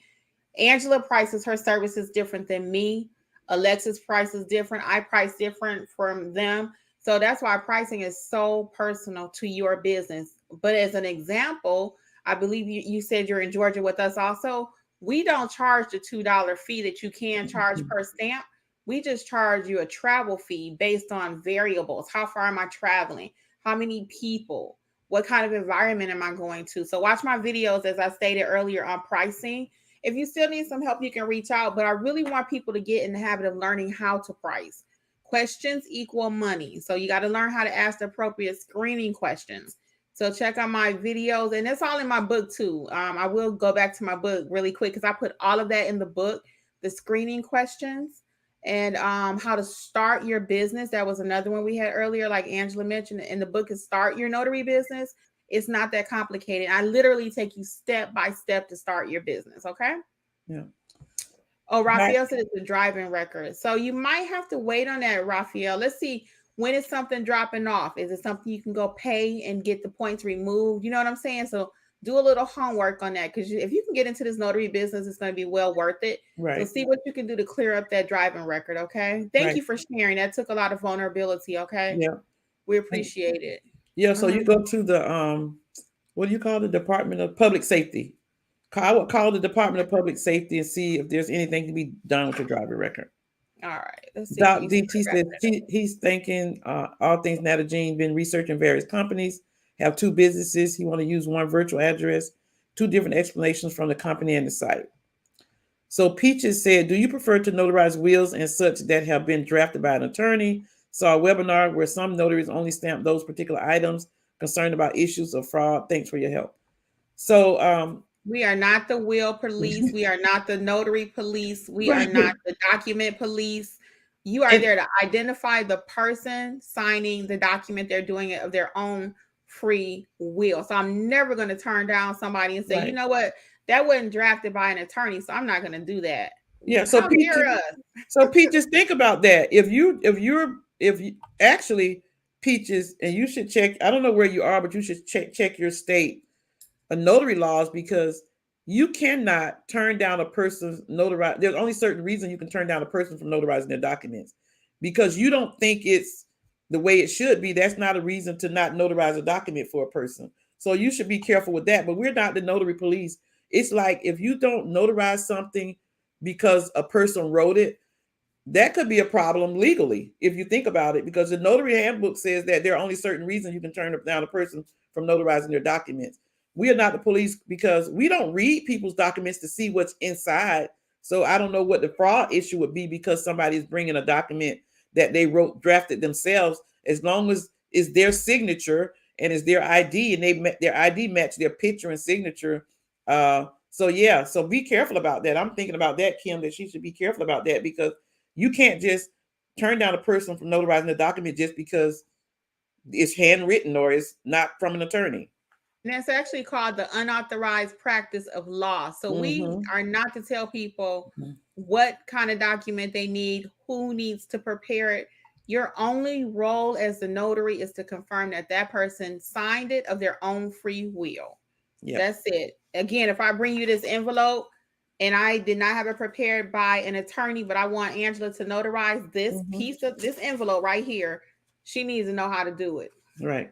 Angela prices her services different than me. Alexa's price is different. I price different from them. So that's why pricing is so personal to your business. But as an example, I believe you said you're in Georgia with us also. We don't charge the $2 fee that you can charge per stamp. We just charge you a travel fee based on variables. How far am I traveling? How many people? What kind of environment am I going to? So watch my videos, as I stated earlier, on pricing. If you still need some help, you can reach out. But I really want people to get in the habit of learning how to price. Questions equal money. So you got to learn how to ask the appropriate screening questions. So check out my videos, and it's all in my book too. I will go back to my book really quick because I put all of that in the book, the screening questions, and how to start your business. That was another one we had earlier, like Angela mentioned. In the book is Start Your Notary Business. It's not that complicated. I literally take you step by step to start your business. Okay. Yeah. Oh, Raphael said it's a driving record. So you might have to wait on that, Raphael. Let's see. When is something dropping off? Is it something you can go pay and get the points removed? You know what I'm saying? So do a little homework on that, because if you can get into this notary business, it's going to be well worth it. Right. So see what you can do to clear up that driving record. Okay. Thank you for sharing. That took a lot of vulnerability. Okay. Yeah. We appreciate it. Yeah. So you go to the what do you call the Department of Public Safety? I would call the Department of Public Safety and see if there's anything to be done with your driver record. All right. Let's see. Doc DT says he's thinking All Things Nata Jean, been researching various companies, have 2 businesses. He want to use one virtual address, 2 different explanations from the company and the site. So Peaches said, do you prefer to notarize wills and such that have been drafted by an attorney? Saw a webinar where some notaries only stamp those particular items, concerned about issues of fraud. Thanks for your help. So we are not the will police. We are not the notary police. We are not the document police. You are there to identify the person signing the document. They're doing it of their own free will. So I'm never going to turn down somebody and say, you know what, that wasn't drafted by an attorney, so I'm not going to do that. Yeah. So Peaches, think about that. If you actually, Peaches, and you should check. I don't know where you are, but you should check your state notary laws, because you cannot turn down a person's notarized. There's only certain reasons you can turn down a person from notarizing their documents, because you don't think it's the way it should be. That's not a reason to not notarize a document for a person. So you should be careful with that. But we're not the notary police. It's like, if you don't notarize something because a person wrote it, that could be a problem legally, if you think about it, because the notary handbook says that there are only certain reasons you can turn down a person from notarizing their documents. We are not the police, because we don't read people's documents to see what's inside. So I don't know what the fraud issue would be, because somebody is bringing a document that they drafted themselves, as long as it's their signature and it's their ID, and their ID match their picture and signature. So yeah, so be careful about that. I'm thinking about that, Kim, that she should be careful about that, because you can't just turn down a person from notarizing the document just because it's handwritten or it's not from an attorney. And that's actually called the unauthorized practice of law. So we are not to tell people what kind of document they need, who needs to prepare it. Your only role as the notary is to confirm that that person signed it of their own free will. Yep. That's it. Again, if I bring you this envelope and I did not have it prepared by an attorney, but I want Angela to notarize this Mm-hmm. piece of this envelope right here, she needs to know how to do it. Right.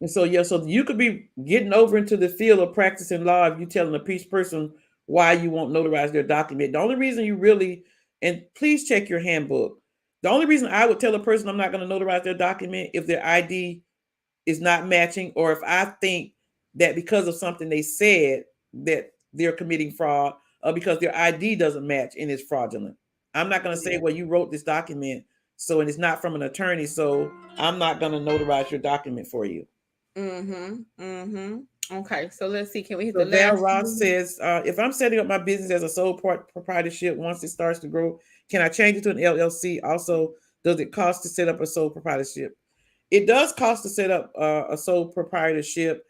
And so, yeah, so you could be getting over into the field of practicing law if you telling a peace person why you won't notarize their document. The only reason you really, and please check your handbook. The only reason I would tell a person I'm not going to notarize their document if their ID is not matching, or if I think that because of something they said that they're committing fraud, or because their ID doesn't match and it's fraudulent. I'm not going to say, Yeah. well, you wrote this document, so and it's not from an attorney, so I'm not going to notarize your document for you. Mm-hmm. Mm-hmm. Okay, so let's see. Can we hit the So Val last Ross two? says, if I'm setting up my business as a sole proprietorship, once it starts to grow, can I change it to an LLC? Also, does it cost to set up a sole proprietorship? It does cost to set up a sole proprietorship.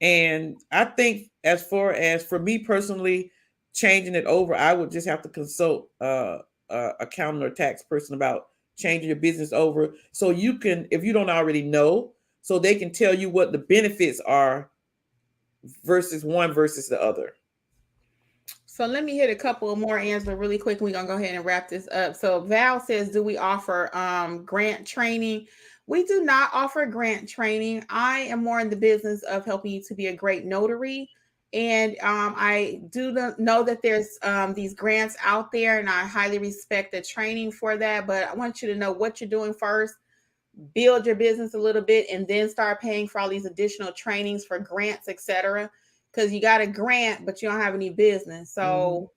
And I think as far as for me personally, changing it over, I would just have to consult accountant or tax person about changing your business over so you can, if you don't already know, so they can tell you what the benefits are versus one versus the other. So let me hit a couple more, Angela, really quick. We're gonna go ahead and wrap this up. So Val says, do we offer grant training? We do not offer grant training. I am more in the business of helping you to be a great notary. And I do know that there's these grants out there, and I highly respect the training for that. But I want you to know what you're doing first, build your business a little bit, and then start paying for all these additional trainings for grants, etc. Because you got a grant, but you don't have any business. Mm-hmm. So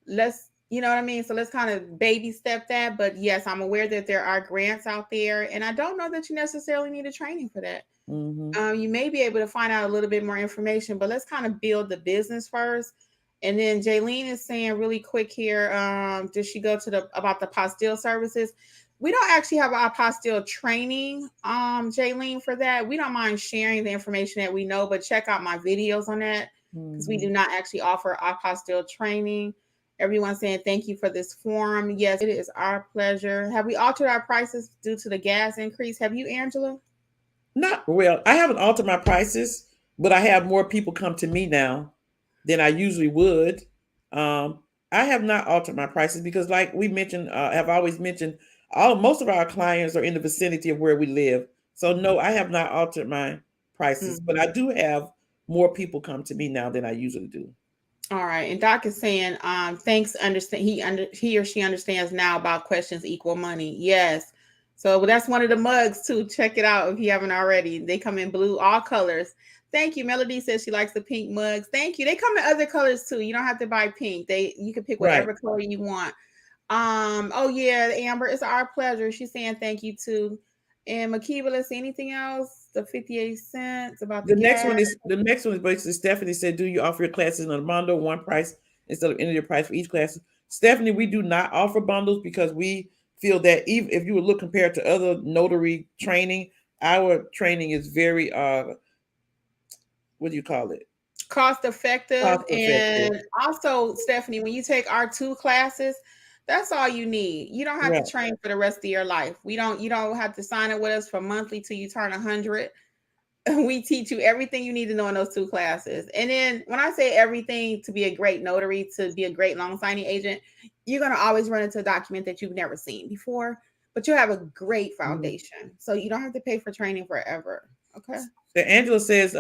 let's, you know what I mean? So let's kind of baby step that. But yes, I'm aware that there are grants out there, and I don't know that you necessarily need a training for that. Mm-hmm. You may be able to find out a little bit more information, but let's kind of build the business first. And then Jaylene is saying really quick here, did she go to the about the apostille services? We don't actually have our apostille training, Jaylene, for that. We don't mind sharing the information that we know, but check out my videos on that because we Mm-hmm. do not actually offer apostille training. Everyone saying thank you for this forum. Yes, it is our pleasure. Have we altered our prices due to the gas increase? Have you, Angela? Not well. I haven't altered my prices, but I have more people come to me now than I usually would. I have not altered my prices because, like we mentioned, have always mentioned, all most of our clients are in the vicinity of where we live. So no, I have not altered my prices, but I Mhm. do have more people come to me now than I usually do. All right. And Doc is saying, thanks, understand he or she understands now about questions equal money. Yes. So that's one of the mugs too. Check it out if you haven't already. They come in blue, all colors. Thank you. Melody says she likes the pink mugs. Thank you. They come in other colors too. You don't have to buy pink. You can pick Right. whatever color you want. Oh yeah, Amber, it's our pleasure. She's saying thank you too. And Makiba, let's see anything else. The 58 cents about the gas. The next one is basically Stephanie said, "Do you offer your classes in a bundle, one price instead of end of your price for each class?" Stephanie, we do not offer bundles because we feel that even if you would look compared to other notary training, our training is very what do you call it? Cost effective. Cost effective. And also, Stephanie, when you take our two classes, that's all you need. You don't have to Right. train for the rest of your life. You don't have to sign up with us for monthly till you turn 100. We teach you everything you need to know in those two classes. And then when I say everything to be a great notary, to be a great loan signing agent, you're going to always run into a document that you've never seen before, but you have a great Mhm. foundation. So you don't have to pay for training forever. Okay. So Angela says,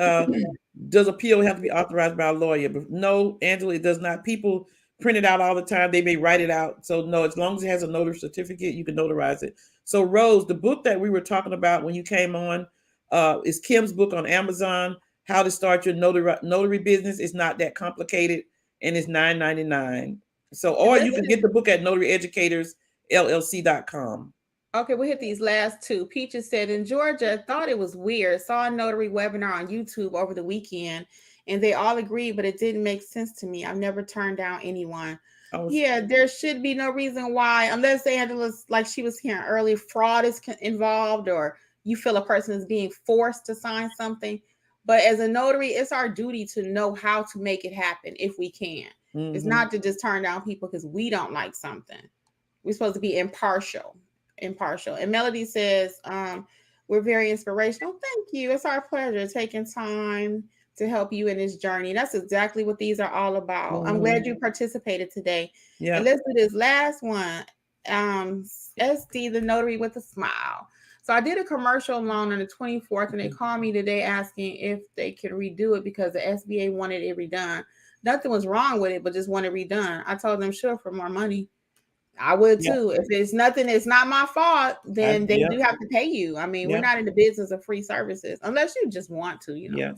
does a PO have to be authorized by a lawyer? But no, Angela, it does not. People print it out all the time. They may write it out. So no, as long as it has a notary certificate, you can notarize it. So Rose, the book that we were talking about when you came on is Kim's book on Amazon, How to Start Your Notary Business. It's not that complicated, and it's $9.99. So, And or you let's can get the book at notaryeducatorsllc.com. Okay, we'll hit these last two. Peaches said in Georgia, thought it was weird. Saw a notary webinar on YouTube over the weekend and they all agreed, but it didn't make sense to me. I've never turned down anyone. Oh, Yeah, there should be no reason why, unless Angela's like she was hearing earlier, fraud is involved or you feel a person is being forced to sign something. But as a notary, it's our duty to know how to make it happen if we can. It's mm-hmm. not to just turn down people because we don't like something. We're supposed to be impartial. And Melody says, we're very inspirational. Thank you. It's our pleasure taking time to help you in this journey. That's exactly what these are all about. I'm glad you participated today. Yeah. And let's do this last one. SD, the notary with a smile. So I did a commercial loan on the 24th, and they called me today asking if they could redo it because the SBA wanted it redone. Nothing was wrong with it, but just wanted redone. I told them, sure, for more money. I would too. If it's nothing, it's not my fault, then they do have to pay you. I mean, we're not in the business of free services unless you just want to, you know. Yeah.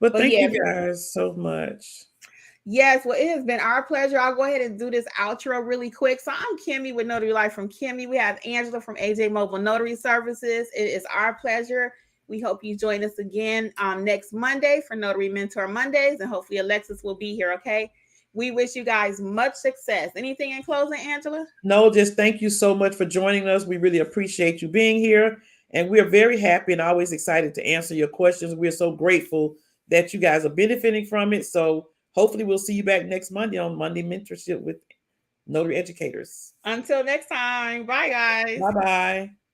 But thank you guys so much. Yes, well, it has been our pleasure. I'll go ahead and do this outro really quick. So I'm Kimmi with Notary Life from Kimmi. We have Angela from AJ Mobile Notary Services. It is our pleasure. We hope you join us again next Monday for Notary Mentor Mondays, and hopefully Alexis will be here, okay? We wish you guys much success. Anything in closing, Angela? No, just thank you so much for joining us. We really appreciate you being here, and we're very happy and always excited to answer your questions. We're so grateful that you guys are benefiting from it. So hopefully we'll see you back next Monday on Monday Mentorship with Notary Educators. Until next time. Bye, guys. Bye-bye.